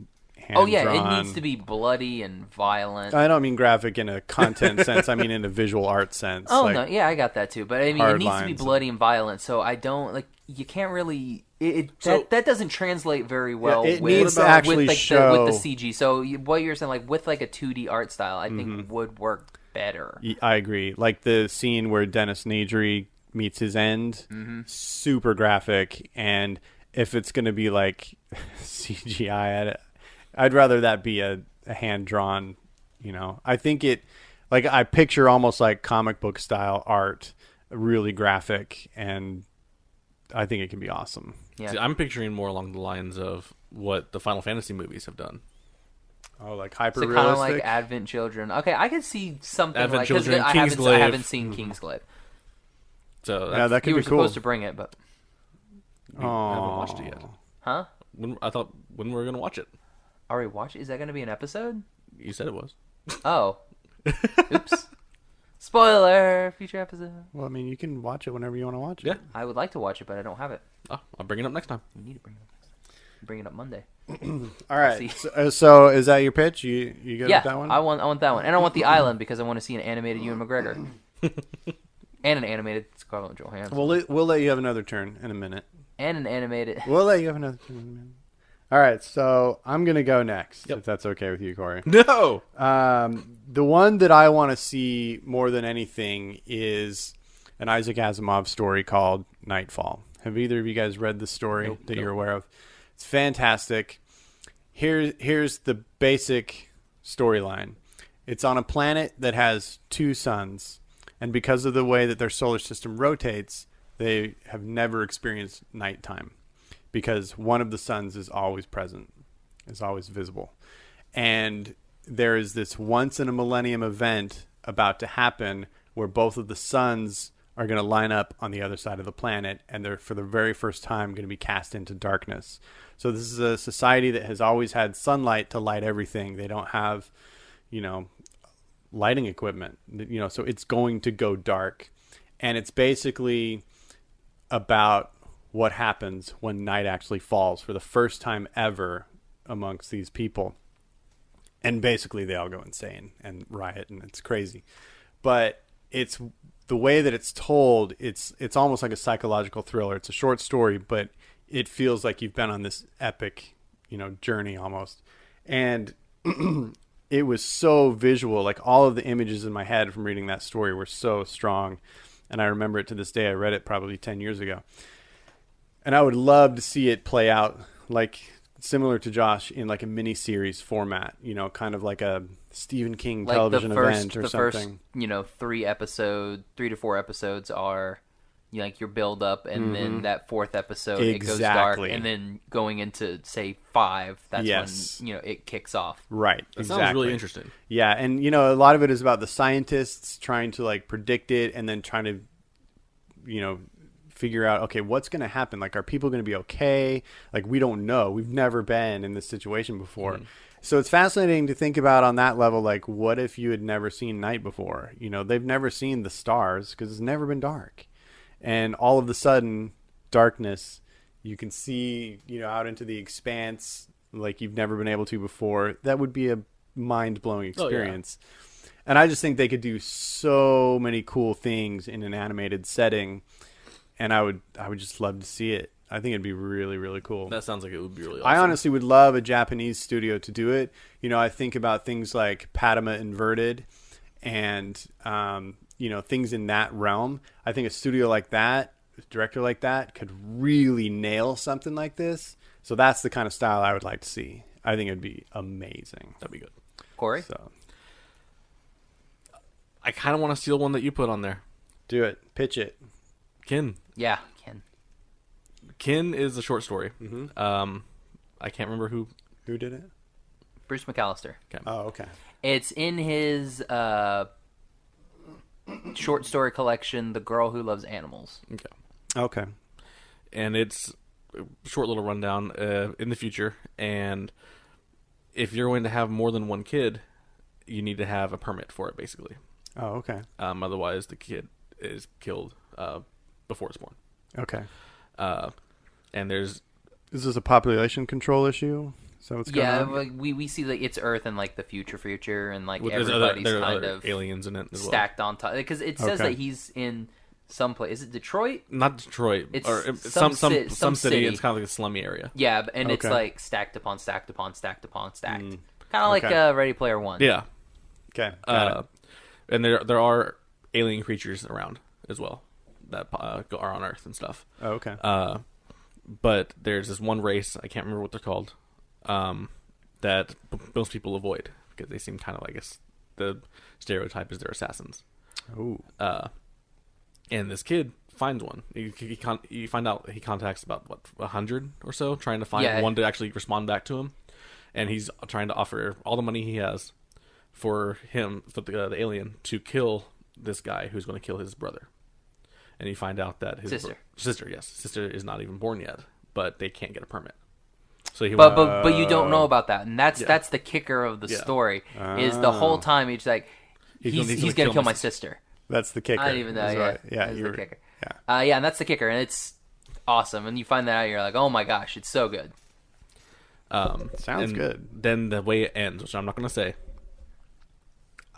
Oh yeah, it needs to be bloody and violent. I don't mean graphic in a content sense. I mean in a visual art sense. Oh no, yeah, I got that too. But I mean, it needs to be bloody and violent. So I don't like. You can't really. That doesn't translate very well. It needs to actually show with the CG. So what you're saying, like with like a 2D art style, I think would work better. I agree. Like the scene where Dennis Nedry meets his end, super graphic. And if it's going to be like CGI, I'd rather that be a hand-drawn, I think I picture almost like comic book style art, really graphic, and I think it can be awesome. Yeah. See, I'm picturing more along the lines of what the Final Fantasy movies have done. Oh, like hyper-realistic? So kind of like Advent Children. Okay, I could see something Advent like Children, I haven't seen Kingsglaive. So that could be cool. You were supposed to bring it, but I haven't watched it yet. Huh? I thought when we were going to watch it. Are we watching? Is that going to be an episode? You said it was. Oh. Oops. Spoiler! Future episode. Well, I mean, you can watch it whenever you want to watch it. Yeah. I would like to watch it, but I don't have it. Oh, I'll bring it up next time. You need to bring it up next time. Bring it up Monday. All right. So is that your pitch? You good with that one? I want that one. And I want the island because I want to see an animated Ewan McGregor. And an animated Scarlett Johansson. We'll let you have another turn in a minute. And an animated... We'll let you have another turn in a minute. All right, so I'm going to go next, if that's okay with you, Corey. No! The one that I want to see more than anything is an Isaac Asimov story called Nightfall. Have either of you guys read the story that you're aware of? It's fantastic. Here's the basic storyline. It's on a planet that has two suns, and because of the way that their solar system rotates, they have never experienced nighttime. Because one of the suns is always present, is always visible. And there is this once-in-a-millennium event about to happen where both of the suns are going to line up on the other side of the planet, and they're, for the very first time, going to be cast into darkness. So this is a society that has always had sunlight to light everything. They don't have, lighting equipment, so it's going to go dark. And it's basically about what happens when night actually falls for the first time ever amongst these people. And basically they all go insane and riot, and it's crazy. But it's the way that it's told, it's almost like a psychological thriller. It's a short story, but it feels like you've been on this epic, journey almost. And it was so visual. Like all of the images in my head from reading that story were so strong. And I remember it to this day. I read it probably 10 years ago. And I would love to see it play out like similar to Josh in like a mini-series format, kind of like a Stephen King television event or something. The first, 3 to 4 episodes are like your build up, and then that fourth episode it goes dark, and then going into say 5, that's when it kicks off. Right. That sounds really interesting. Yeah, and a lot of it is about the scientists trying to like predict it, and then trying to figure out, okay, what's going to happen? Like, are people going to be okay? Like, we don't know. We've never been in this situation before. So it's fascinating to think about on that level, like, what if you had never seen night before? You know, they've never seen the stars because it's never been dark. And all of a sudden, darkness, you can see, you know, out into the expanse like you've never been able to before. That would be a mind-blowing experience. Oh, yeah. And I just think they could do so many cool things in an animated setting. And I would just love to see it. I think it'd be really, really cool. That sounds like it would be really awesome. I honestly would love a Japanese studio to do it. You know, I think about things like Padma Inverted and, you know, things in that realm. I think a studio like that, a director like that, could really nail something like this. So that's the kind of style I would like to see. I think it'd be amazing. That'd be good. Corey? So I kind of want to steal one that you put on there. do it. Pitch it. Kin. Yeah, Ken. Kin is a short story. Mm-hmm. I can't remember who did it. Bruce McAllister. Okay. Oh, okay. It's in his short story collection, The Girl Who Loves Animals. Okay. And it's a short little rundown in the future. And if you're going to have more than one kid, you need to have a permit for it, basically. Oh, okay. Otherwise, the kid is killed before it's born. Okay. And there's... Is this a population control issue? So it's going on? Like we see like it's Earth and like the future, and like there's everybody's there are kind other of aliens in it as well. stacked on top. Because it says Okay. that he's in some place. Is it Detroit? Not Detroit. It's or some some city. city. It's kind of like a slummy area. Yeah, and it's Okay. like stacked upon stacked upon stacked upon stacked. Kind of like Okay. Ready Player One. Yeah. Okay. Got it. And there are alien creatures around as well that are on Earth and stuff. Oh, okay. But there's this one race, I can't remember what they're called, that most people avoid because they seem kind of, I guess, the stereotype is they're assassins. Ooh. And this kid finds one. You find out he contacts about 100 or so, trying to find one to actually respond back to him, and he's trying to offer all the money he has for the alien to kill this guy who's going to kill his brother. And you find out that his sister is not even born yet, but they can't get a permit. So but you don't know about that, and that's the kicker of the story. Is the whole time he's like he's gonna kill my sister. That's the kicker. I didn't even know. Yeah, right. Yeah, that's you're the kicker. Yeah. Yeah, and that's the kicker, and it's awesome. And you find that out, you're like, oh my gosh, it's so good. Sounds good. Then the way it ends, which I'm not going to say,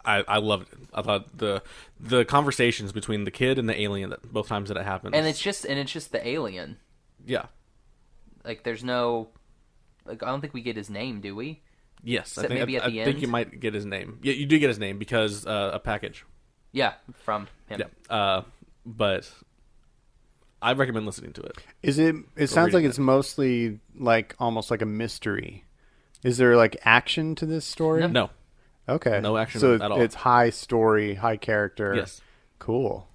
I loved it. I thought the conversations between the kid and the alien, that both times that it happens, And it's just the alien. Yeah. Like there's no, like I don't think we get his name, do we? Yes, Except maybe at the I end? think you might get his name. Yeah, you do get his name because a package. Yeah, from him. Yeah. But I recommend listening to it. Is it? It sounds like it's mostly like almost like a mystery. Is there like action to this story? No. Okay. No action so at all. It's high story, high character. Yes. Cool.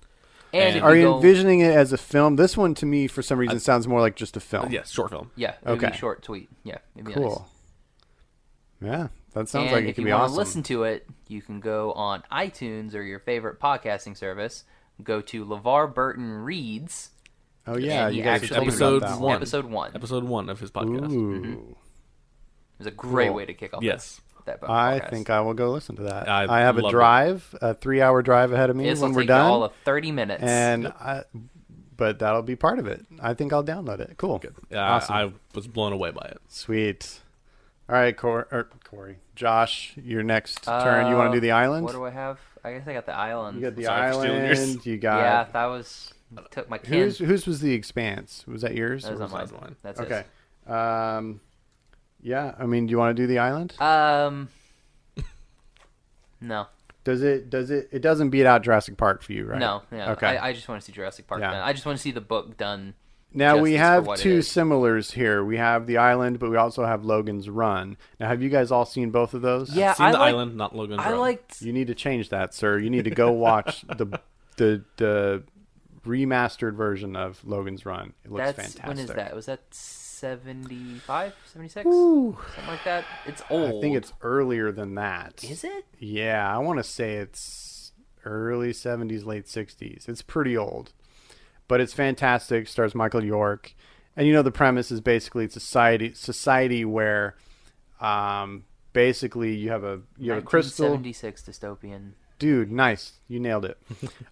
And if Are you go, envisioning it as a film? This one to me, for some reason, sounds more like just a film. Yes, short film. Yeah, it would be Okay. short, tweet. Yeah, it'd be Cool. nice. Yeah, that sounds And like it if could you be want awesome. to listen to it, you can go on iTunes or your favorite podcasting service. Go to LeVar Burton Reads. Oh yeah, and he you guys actually talked about that one. Episode 1 of his podcast. Ooh. It was a great Cool. way to kick off. Yes. that podcast. I think I will go listen to that. I have a love drive, a 3-hour drive ahead of me This will when we're take you done. all of 30 minutes. But that'll be part of it. I think I'll download it. Cool. Good. Awesome. I was blown away by it. Sweet. All right, Corey. Josh, your next turn. You want to do the island? What do I have? I guess I got the island. You got the Sorry for stealing yours. island. You got. Yeah, that was took my kin. Whose was the Expanse? Was that yours? That was or on was mine. that- That's Okay. Yeah. I mean, do you want to do the island? No. Does it? It doesn't beat out Jurassic Park for you, right? No. Yeah. Okay. I just want to see Jurassic Park. Yeah. Done. I just want to see the book done. Now we justice for have what it two is. similars here. We have the island, but we also have Logan's Run. Now, have you guys all seen both of those? Yeah, Seen I the like- island, not Logan's I Run. liked. You need to change that, sir. You need to go watch the remastered version of Logan's Run. It looks fantastic. When is that? Was that 75, 76? Ooh. Something like that. It's old. I think it's earlier than that. Is it? Yeah, I want to say it's early 70s, late 60s. It's pretty old. But it's fantastic. Stars Michael York. And you know the premise is basically it's a society where basically you have a crystal. 1976 dystopian. Dude, nice. You nailed it.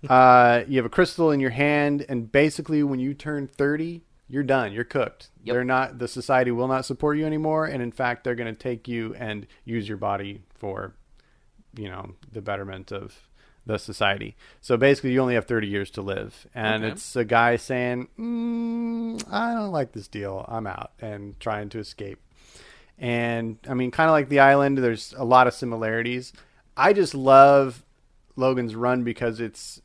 You have a crystal in your hand, and basically when you turn 30, you're done. You're cooked. Yep. The society will not support you anymore, and in fact, they're going to take you and use your body for, the betterment of the society. So basically, you only have 30 years to live, and it's a guy saying, I don't like this deal. I'm out, and trying to escape. And I mean, kind of like The Island, there's a lot of similarities. I just love Logan's Run because it's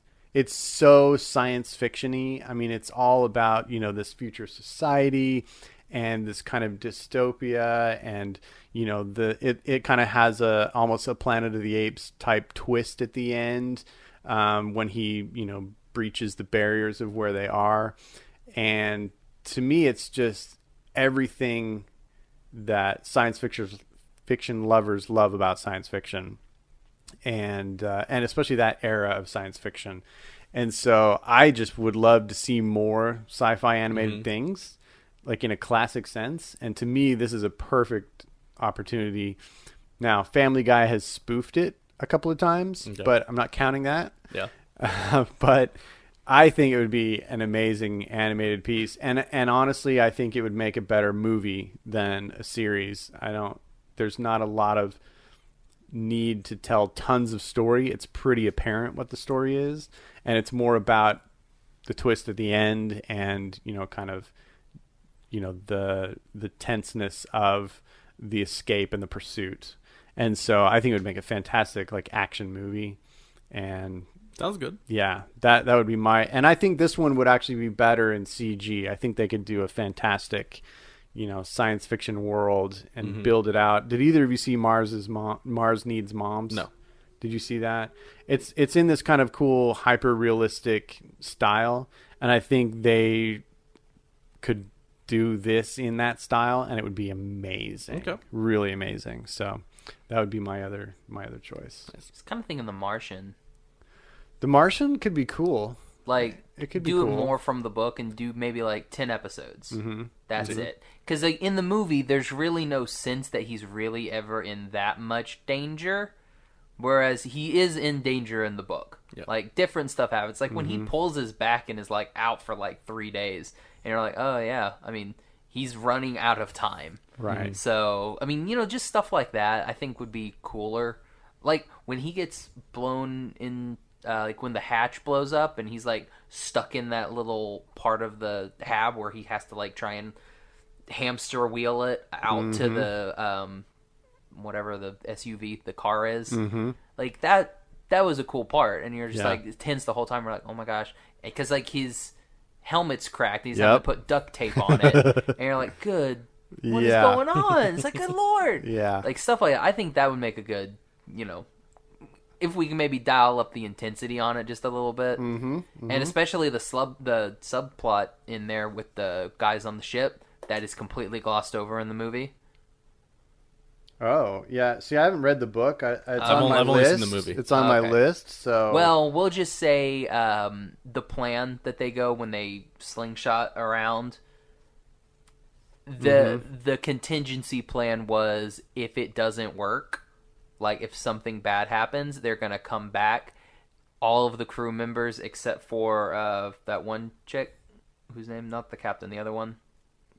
so science fiction-y. I mean, it's all about, this future society and this kind of dystopia, and it kind of has almost a Planet of the Apes type twist at the end, when he breaches the barriers of where they are. And to me, it's just everything that science fiction lovers love about science fiction, and especially that era of science fiction. And so I just would love to see more sci-fi animated things, like in a classic sense. And to me, this is a perfect opportunity. Now, Family Guy has spoofed it a couple of times, but I'm not counting that. Yeah. But I think it would be an amazing animated piece. And honestly, I think it would make a better movie than a series. There's not a lot of need to tell tons of story. It's pretty apparent what the story is, and it's more about the twist at the end and kind of the tenseness of the escape and the pursuit. And so I think it would make a fantastic action movie. And sounds good. Yeah, that would be and I think this one would actually be better in CG. I think they could do a fantastic science fiction world and build it out. Did either of you see Mars Needs Moms? No. Did you see that? It's in this kind of cool hyper realistic style, and I think they could do this in that style, and it would be amazing. Okay. Really amazing. So that would be my other choice. I was kind of thinking The Martian. The Martian could be cool. It could be do cool. it more from the book and do maybe 10 episodes. That's it. Because in the movie, there's really no sense that he's really ever in that much danger, whereas he is in danger in the book. Yep. Different stuff happens. When he pulls his back and is out for 3 days, and you're like, oh yeah, I mean, he's running out of time. Right. So I mean, just stuff like that I think would be cooler. When he gets blown in. When the hatch blows up and he's stuck in that little part of the hab where he has to try and hamster wheel it out to the whatever the SUV the car is. That was a cool part, and you're just tense the whole time. We're like, oh my gosh, because his helmet's cracked. He's having to put duct tape on it, and you're like, good. What is going on? It's good lord. Yeah. Stuff like that. I think that would make a good, if we can maybe dial up the intensity on it just a little bit, and especially the subplot in there with the guys on the ship that is completely glossed over in the movie. Oh yeah, see, I haven't read the book. It's on my I've only list. seen the movie. It's on my list. So well, we'll just say the plan that they go when they slingshot around. The contingency plan was if it doesn't work. If something bad happens, they're going to come back. All of the crew members, except for that one chick, whose name, not the captain, the other one.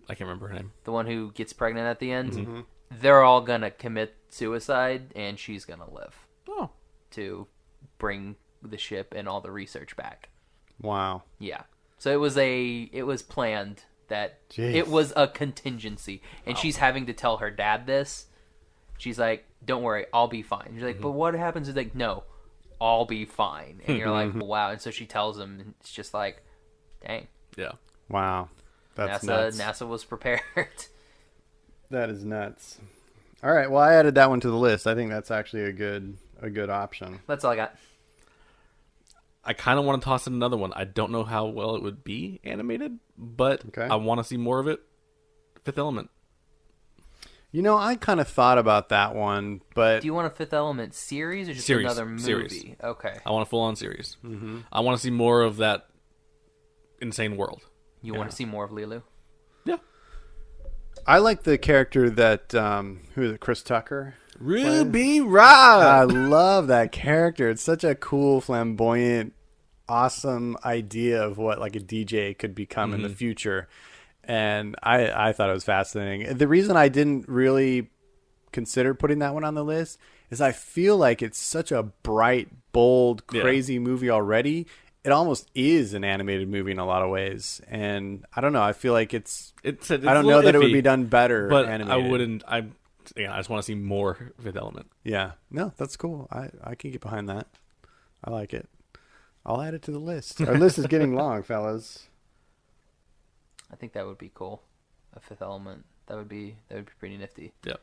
I can't remember her name. The one who gets pregnant at the end. They're all going to commit suicide, and she's going to live. Oh. To bring the ship and all the research back. Wow. Yeah. So it was planned that it was a contingency. And she's having to tell her dad this. She's like, don't worry, I'll be fine. She's like, but what happens is no, I'll be fine. And you're like, wow. And so she tells him, and it's just like, dang. Yeah. Wow. That's nuts. NASA was prepared. That is nuts. All right. Well, I added that one to the list. I think that's actually a good option. That's all I got. I kind of want to toss in another one. I don't know how well it would be animated, but I want to see more of it. Fifth Element. I kind of thought about that one, but... Do you want a Fifth Element series or just series, another movie? Series. Okay. I want a full-on series. I want to see more of that insane world. You want to see more of Lilu? Yeah. I like the character that... who is it? Chris Tucker? Ruby I Rod. love that character. It's such a cool, flamboyant, awesome idea of what like a DJ could become in the future. And I thought it was fascinating. The reason I didn't really consider putting that one on the list is I feel like it's such a bright, bold, crazy movie already. It almost is an animated movie in a lot of ways. And I don't know. I feel like it's I don't know that it would be done better but animated. I just want to see more Fifth Element. Yeah. No, that's cool. I can get behind that. I like it. I'll add it to the list. Our list is getting long, fellas. I think that would be cool. A Fifth Element. That would be pretty nifty. Yep.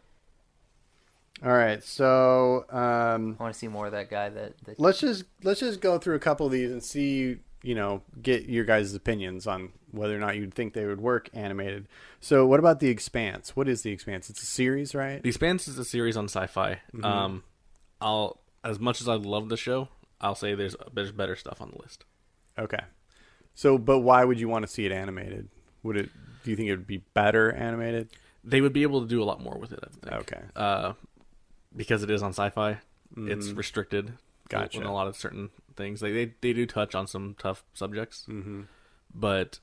All right, so I want to see more of that guy. That let's just go through a couple of these and see, get your guys' opinions on whether or not you'd think they would work animated. So, what about The Expanse? What is The Expanse? It's a series, right? The Expanse is a series on sci-fi. I'll as much as I love the show, I'll say there's better stuff on the list. Okay. So, but why would you want to see it animated? Do you think it would be better animated? They would be able to do a lot more with it, I think. Okay. Because it is on sci-fi, it's restricted. Gotcha. In a lot of certain things, they do touch on some tough subjects, but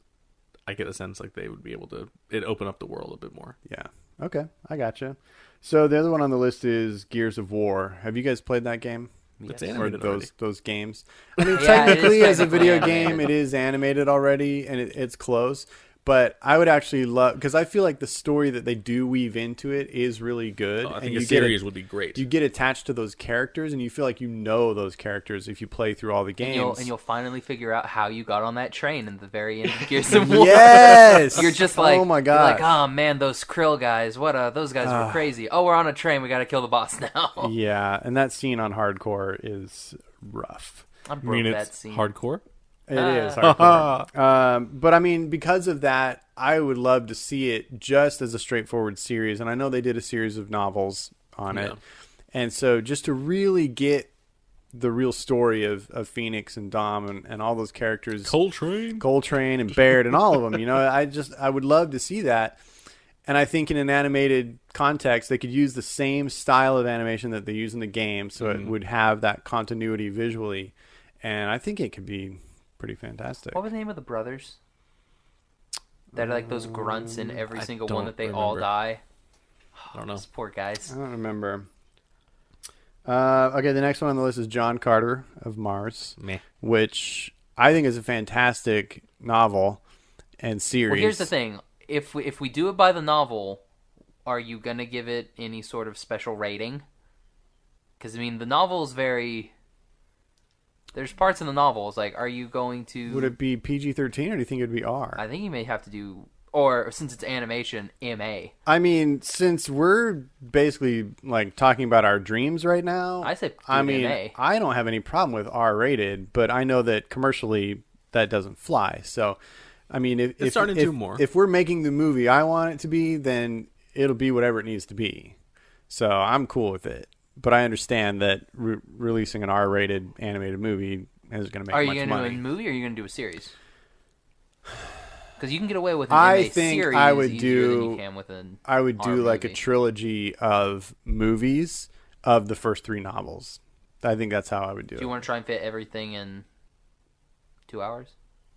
I get the sense like they would be able to open up the world a bit more. Yeah. Okay, I gotcha. So the other one on the list is Gears of War. Have you guys played that game? It's Or animated already. those games? I mean, Yeah, technically, it is as a video technically game, animated. it is animated already, and it's close. But I would actually love, because I feel like the story that they do weave into it is really good. I and think you a series would be great. You get attached to those characters, and you feel like you know those characters if you play through all the games. and you'll finally figure out how you got on that train in the very end of Gears of War. Yes! You're just like, oh my you're god, like, oh man, those Krill guys, those guys were crazy. Oh, we're on a train, we gotta kill the boss now. Yeah, and that scene on Hardcore is rough. I I broke mean, that it's scene. hardcore. It is hardcore. But I mean, because of that, I would love to see it just as a straightforward series. And I know they did a series of novels on it. And so just to really get the real story of Phoenix and Dom and all those characters. Coltrane and Baird and all of them. I would love to see that. And I think in an animated context, they could use the same style of animation that they use in the game. So it would have that continuity visually. And I think it could be pretty fantastic. What was the name of the brothers? That are like those grunts in every single one that they don't all remember. die. I don't know. Those poor guys. I don't remember. Okay, the next one on the list is John Carter of Mars, Meh. which I think is a fantastic novel and series. Well, here's the thing: if we do it by the novel, are you gonna give it any sort of special rating? Because I mean, the novel is very. There's parts in the novels like, are you going to? Would it be PG-13 or do you think it would be R? I think you may have to do, or since it's animation, MA. I mean, since we're basically like talking about our dreams right now, I say MA. I don't have any problem with R-rated, but I know that commercially that doesn't fly. So, I mean, if we're making the movie I want it to be, then it'll be whatever it needs to be. So I'm cool with it. But I understand that releasing an R-rated animated movie is going to make much money. Are you going to do a movie or are you going to do a series? Because you can get away with an MA series I would easier than you can with an I would do R like a movie. trilogy of movies of the first 3 novels. I think that's how I would do it. Do you want to try and fit everything in 2 hours?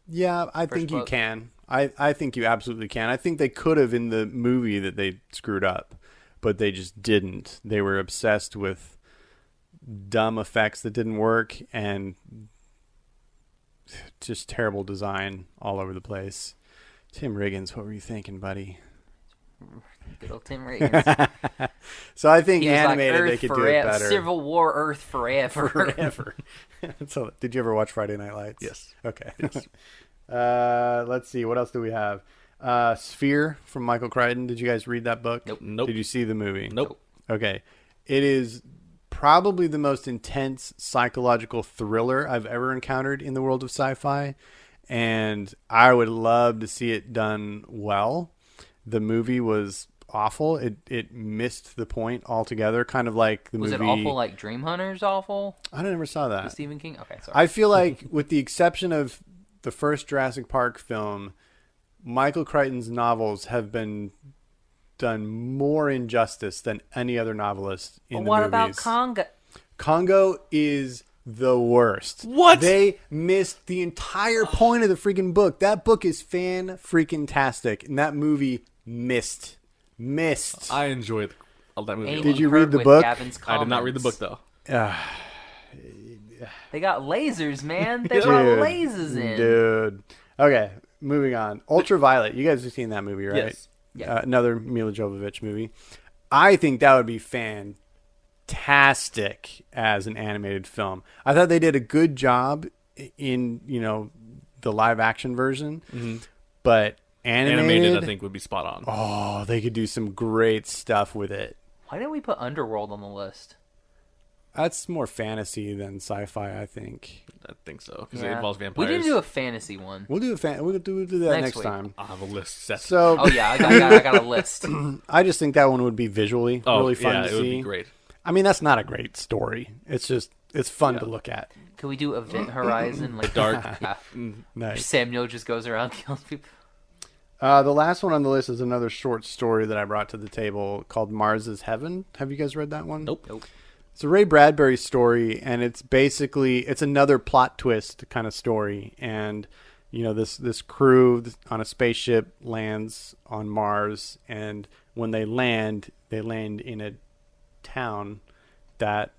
Yeah, I think you can. I think you absolutely can. I think they could have in the movie that they screwed up, but they just didn't. They were obsessed with dumb effects that didn't work and just terrible design all over the place. Tim Riggins, what were you thinking, buddy? Good old Tim Riggins. So I think He was animated like, they could forever, do it better. Civil War, Earth forever. Forever. So, did you ever watch Friday Night Lights? Yes. Okay. Yes. Let's see. What else do we have? Sphere from Michael Crichton. Did you guys read that book? Nope. Did you see the movie? Nope. Okay. It is probably the most intense psychological thriller I've ever encountered in the world of sci-fi. And I would love to see it done well. The movie was awful. It missed the point altogether. Kind of like the movie. Was it awful like Dream Hunters awful? I never saw that. With Stephen King? Okay, sorry. I feel like, with the exception of the first Jurassic Park film, Michael Crichton's novels have been done more injustice than any other novelist in the What movies. about Conga? Congo is the worst. What? They missed the entire point of the freaking book. That book is fan-freaking-tastic, and that movie missed. I enjoyed that movie. Amy Did you Hurt read the with book? Gavin's I did not read the book comments. though. They got lasers, man. They brought lasers in. Dude. Okay, moving on. Ultraviolet. You guys have seen that movie, right? Yes. Yeah. Another Mila Jovovich movie. I think that would be fantastic as an animated film. I thought they did a good job in, the live action version, but animated, I think would be spot on. oh, they could do some great stuff with it. Why didn't we put Underworld on the list? That's more fantasy than sci-fi, I think. I think so because it involves We vampires. didn't do a fantasy one. We'll do we'll do that Next next week. time. I'll have a list set. So Oh yeah, I got a list. I just think that one would be visually really fun to it see. would be great. I mean, that's not a great story. It's fun to look at. Could we do Event Horizon? Like Dark. Yeah. Nice. Samuel just goes around killing people. The last one on the list is another short story that I brought to the table called Mars is Heaven. Have you guys read that one? Nope. It's a Ray Bradbury story, and it's another plot twist kind of story. And this crew on a spaceship lands on Mars, and when they land in a town that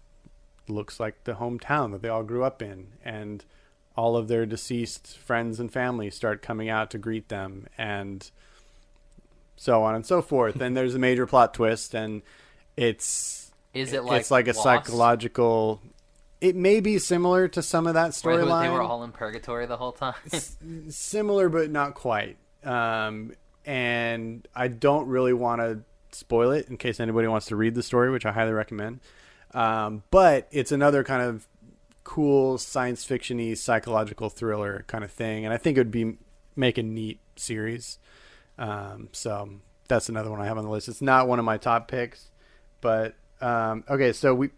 looks like the hometown that they all grew up in, and all of their deceased friends and family start coming out to greet them, and so on and so forth. And there's a major plot twist, and it's like a Lost? psychological. It may be similar to some of that Where storyline. they were all in purgatory the whole time. Similar, but not quite. And I don't really want to spoil it in case anybody wants to read the story, which I highly recommend. But it's another kind of cool science fiction-y psychological thriller kind of thing, and I think it would make a neat series. So that's another one I have on the list. It's not one of my top picks, but okay. So we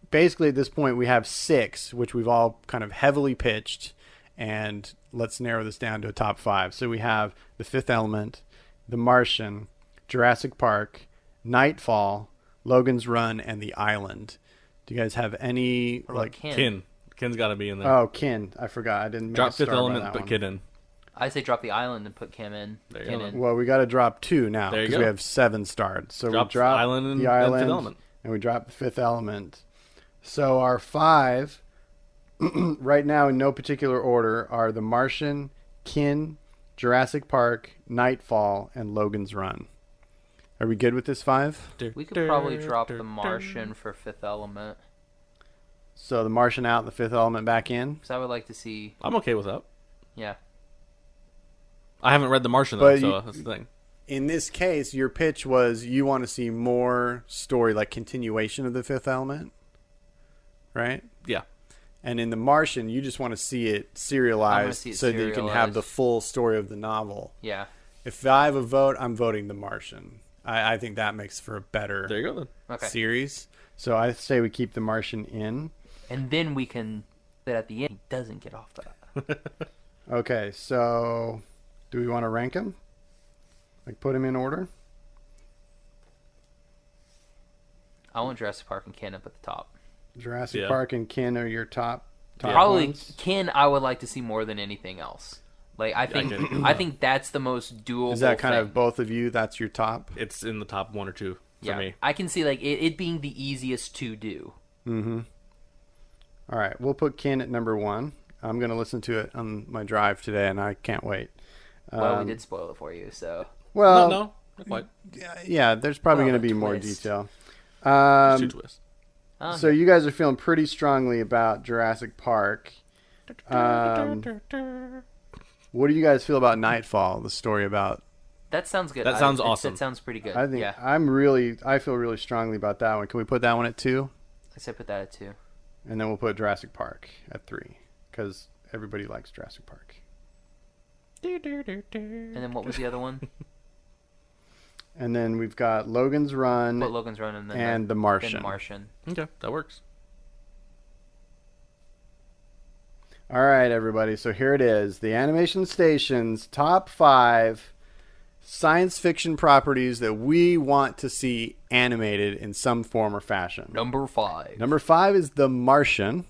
basically at this point we have 6, which we've all kind of heavily pitched, and let's narrow this down to a top 5. So we have The Fifth Element, The Martian, Jurassic Park, Nightfall, Logan's Run, and The Island. Do you guys have any like Kin. Kin's got to be in there. Oh, Kin. I forgot. I didn't make Drop a star Fifth by Element, that put one. Kid in. I say drop the island and put Kim in. There you Kin go. in. Well, we got to drop 2 now There you because go. we have 7 starred. So Drop we drop Island and the then Island, Fifth Element. and we drop the Fifth Element. So our 5 right now in no particular order are The Martian, Kin, Jurassic Park, Nightfall, and Logan's Run. Are we good with this 5? We could probably drop the Martian for Fifth Element. So The Martian out, the Fifth Element back in. Because I would like to see. I'm okay with that. Yeah. I haven't read The Martian though, But so that's the thing. In this case, your pitch was you want to see more story, like continuation of the Fifth Element, right? Yeah. And in The Martian, you just want to see it serialized see it so that you can have serialized. the full story of the novel. Yeah. If I have a vote, I'm voting The Martian. I think that makes for a better There you go then. Okay. series. So I say we keep The Martian in. And then we can. That at the end, he doesn't get off that. Okay, so do we want to rank them? Like put them in order? I want Jurassic Park and Kin up at the top. Jurassic Yeah. Park and Kin are your top Probably ones? Kin. I would like to see more than anything else. Like I think, I think that's the most doable. Is that kind thing. of both of you? That's your top? It's in the top 1 or 2 for Yeah, me. I can see like it being the easiest to do. All right, we'll put Kin at number 1. I'm going to listen to it on my drive today, and I can't wait. Well, we did spoil it for you, so Well, no, not quite. yeah, there's probably Well, going to be a more twist. detail. There's 2 twists. Oh, So you guys are feeling pretty strongly about Jurassic Park. What do you guys feel about Nightfall, the story about? that sounds good. That sounds awesome. That sounds pretty good. I think yeah, I feel really strongly about that one. Can we put that one at 2? I say put that at 2. And then we'll put Jurassic Park at 3 because everybody likes Jurassic Park. And then what was the other one? And then we've got Logan's Run Put Logan's Run and then and The Martian. Then Martian. Okay, that works. All right, everybody. So here it is. The Animation Station's top 5 science fiction properties that we want to see animated in some form or fashion. Number 5. Number 5 is The Martian.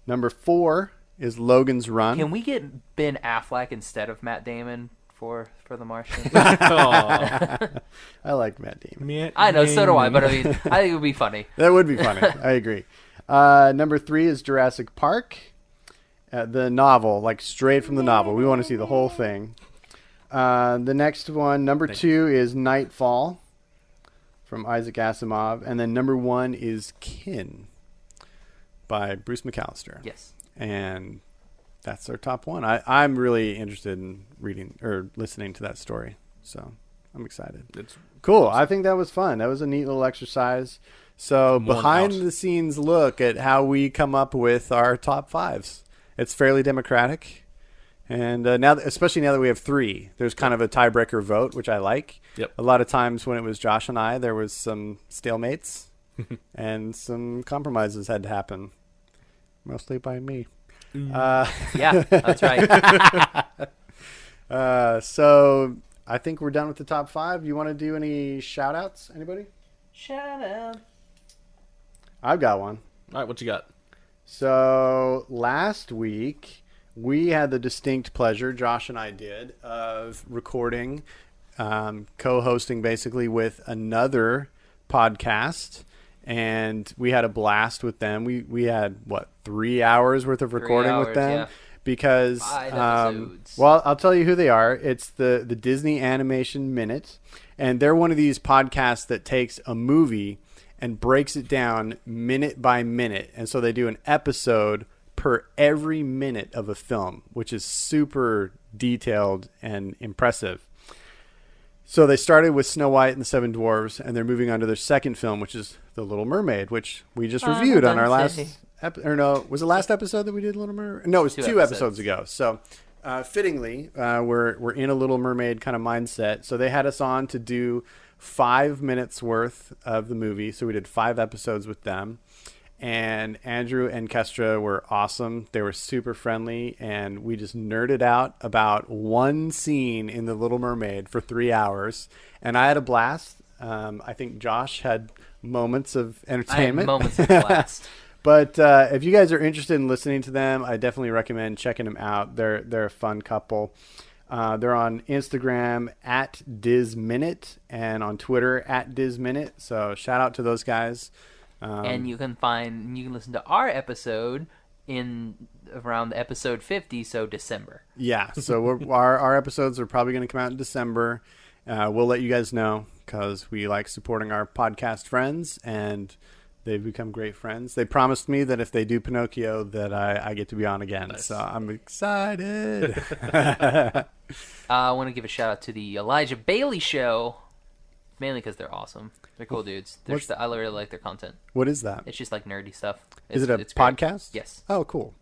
Number 4 is Logan's Run. Can we get Ben Affleck instead of Matt Damon for The Martian? I like Matt Damon. I know, so do I, but I mean, I think it would be funny. That would be funny. I agree. Number 3 is Jurassic Park. The novel, like straight from the novel. We want to see the whole thing. The next one, number 2 is Nightfall from Isaac Asimov. And then number 1 is Kin by Bruce McAllister. Yes. And that's our top one. I'm really interested in reading or listening to that story. So I'm excited. It's cool. Awesome. I think that was fun. That was a neat little exercise. So behind the scenes look at how we come up with our top 5s. It's fairly democratic. And now, especially now that we have 3, there's kind of a tiebreaker vote, which I like. Yep. A lot of times when it was Josh and I, there was some stalemates and some compromises had to happen, mostly by me. Yeah, that's right. So I think we're done with the top 5. You want to do any shout outs? Anybody? Shout out. I've got one. All right, what you got? So last week we had the distinct pleasure, Josh and I did, of recording, co-hosting basically with another podcast, and we had a blast with them. We had 3 hours worth of recording with them, yeah. Because 5 episodes. well, I'll tell you who they are. It's the Disney Animation Minute, and they're one of these podcasts that takes a movie and breaks it down minute by minute. And so they do an episode per every minute of a film, which is super detailed and impressive. So they started with Snow White and the Seven Dwarfs, and they're moving on to their second film, which is The Little Mermaid, which we just reviewed on our last was it last episode that we did Little Mermaid? No, it was 2 episodes ago. So fittingly, we're in a Little Mermaid kind of mindset. So they had us on to do 5 minutes worth of the movie. So we did 5 episodes with them. And Andrew and Kestra were awesome. They were super friendly, and we just nerded out about one scene in The Little Mermaid for 3 hours. And I had a blast. I think Josh had moments of entertainment. I had moments of blast. But if you guys are interested in listening to them, I definitely recommend checking them out. They're a fun couple. They're on Instagram at DizMinute and on Twitter at DizMinute. So shout out to those guys. And you can listen to our episode in around episode 50, so December. Yeah, so our episodes are probably going to come out in December. We'll let you guys know because we like supporting our podcast friends, and they've become great friends. They promised me that if they do Pinocchio, that I get to be on again. Nice. So I'm excited. I want to give a shout out to the Elijah Bailey Show, mainly because they're awesome. They're cool dudes. I really like their content. What is that? It's just like nerdy stuff. Is it a podcast? Yes. Oh, cool.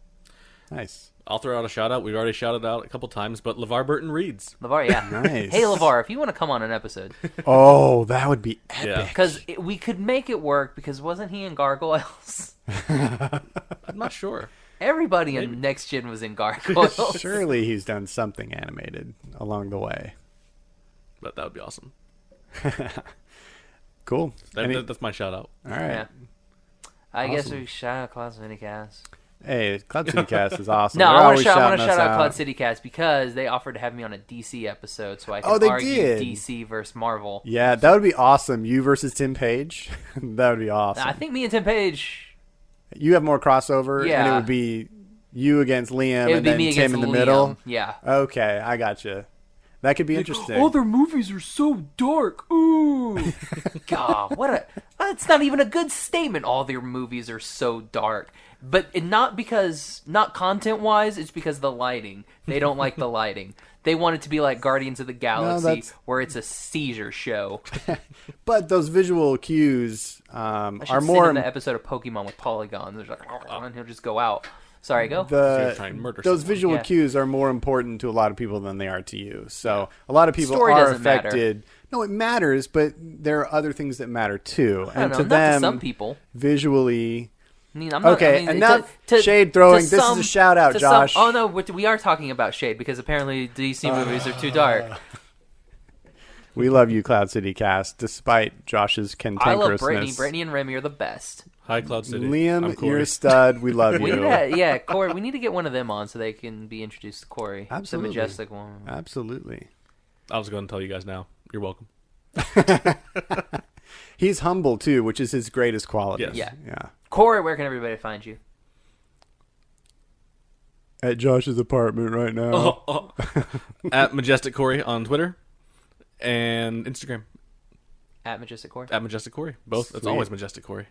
Nice. I'll throw out a shout out. We've already shouted out a couple times, but LeVar Burton reads. LeVar, yeah. Nice. Hey, LeVar, if you want to come on an episode. Oh, that would be epic. Because we could make it work, because wasn't he in Gargoyles? I'm not sure. Everybody in Next Gen was in Gargoyles. Surely he's done something animated along the way. But that would be awesome. Cool. That's my shout out. All right. Yeah. I Awesome. guess we shout out Cloud City Cast. Hey, Cloud City Cast is awesome. No, They're I want always to shout shouting us out Cloud City Cast because they offered to have me on a DC episode, so I can argue did. DC versus Marvel. Yeah, that would be awesome. You versus Tim Page. That would be awesome. I think me and Tim Page. You have more crossover, and it Yeah. would be you against Liam, It would and be then me Tim against in the Liam. middle. Yeah. Okay, I gotcha. That could be interesting. All their movies are so dark. Ooh. God, that's not even a good statement. All their movies are so dark. But not content-wise, it's because of the lighting. They don't like the lighting. They want it to be like Guardians of the Galaxy, where it's a seizure show. But those visual cues are more in the episode of Pokemon with polygons. There's like, and he'll just go out. Sorry, go. Those visual cues are more important to a lot of people than they are to you. So a lot of people are affected. Matter. No, it matters, but there are other things that matter too. And to not them, to some people, visually. And not shade throwing. This is a shout out, Josh. We are talking about shade because apparently DC movies are too dark. We love you, Cloud City Cast, despite Josh's I love cantankerousness. Brittany. Brittany and Remy are the best. Hi, Cloud City. I'm Liam, Corey. you're a stud. We love you. Yeah, Corey. We need to get one of them on so they can be introduced to Corey. Absolutely. The majestic one. Absolutely. I was going to tell you guys now. You're welcome. He's humble, too, which is his greatest quality. Yes. Yeah. Corey, where can everybody find you? At Josh's apartment right now. At Majestic Corey on Twitter and Instagram. At Majestic Corey. At Majestic Corey. Both. It's Sweet. always Majestic Corey.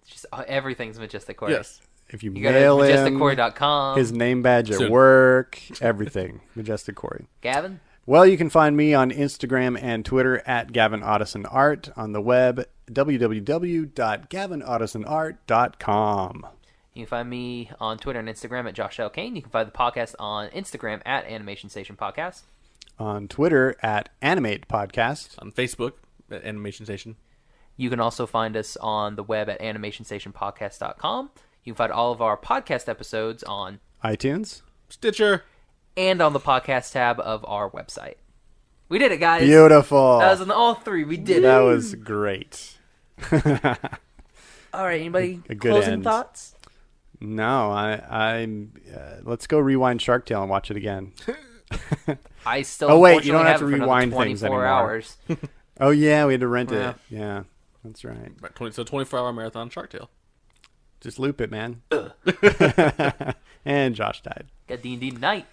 Just everything's Majestic Corey. Yes. If you You go to mail him majesticcorey.com. his name badge at Soon. work, everything. Majestic Corey. Gavin? Well, you can find me on Instagram and Twitter at Gavin Otteson Art, on the web, www.gavinottisonart.com. You can find me on Twitter and Instagram at Josh L. Kane. You can find the podcast on Instagram at Animation Station Podcast. On Twitter at Animate Podcast. On Facebook at Animation Station. You can also find us on the web at animationstationpodcast.com. You can find all of our podcast episodes on iTunes. Stitcher. and on the podcast tab of our website. We did it, guys. Beautiful. That was on all three. We did That it. was great. All right. Anybody A good closing end. thoughts? No, I'm. Let's go rewind Shark Tale and watch it again. I still. Oh, wait, you don't have to it for another rewind things 24 anymore. hours. Oh yeah, we had to rent Yeah. it. Yeah, that's right. Right, 24-hour marathon Shark Tale. Just loop it, man. And Josh died. Got D&D night.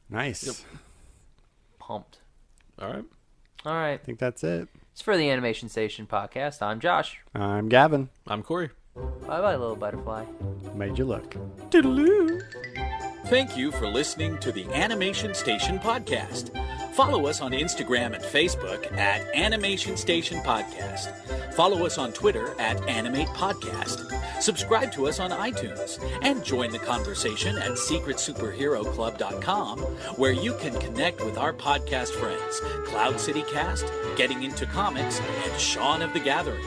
Nice. Yep. Pumped. All right. All right. I think that's it. It's for the Animation Station podcast. I'm Josh. I'm Gavin. I'm Corey. Bye-bye, little butterfly. Made you look. Thank you for listening to the Animation Station Podcast. Follow us on Instagram and Facebook at Animation Station Podcast. Follow us on Twitter at Animate Podcast. Subscribe to us on iTunes. And join the conversation at SecretSuperheroClub.com, where you can connect with our podcast friends, Cloud City Cast, Getting Into Comics, and Shaun of the Gathering.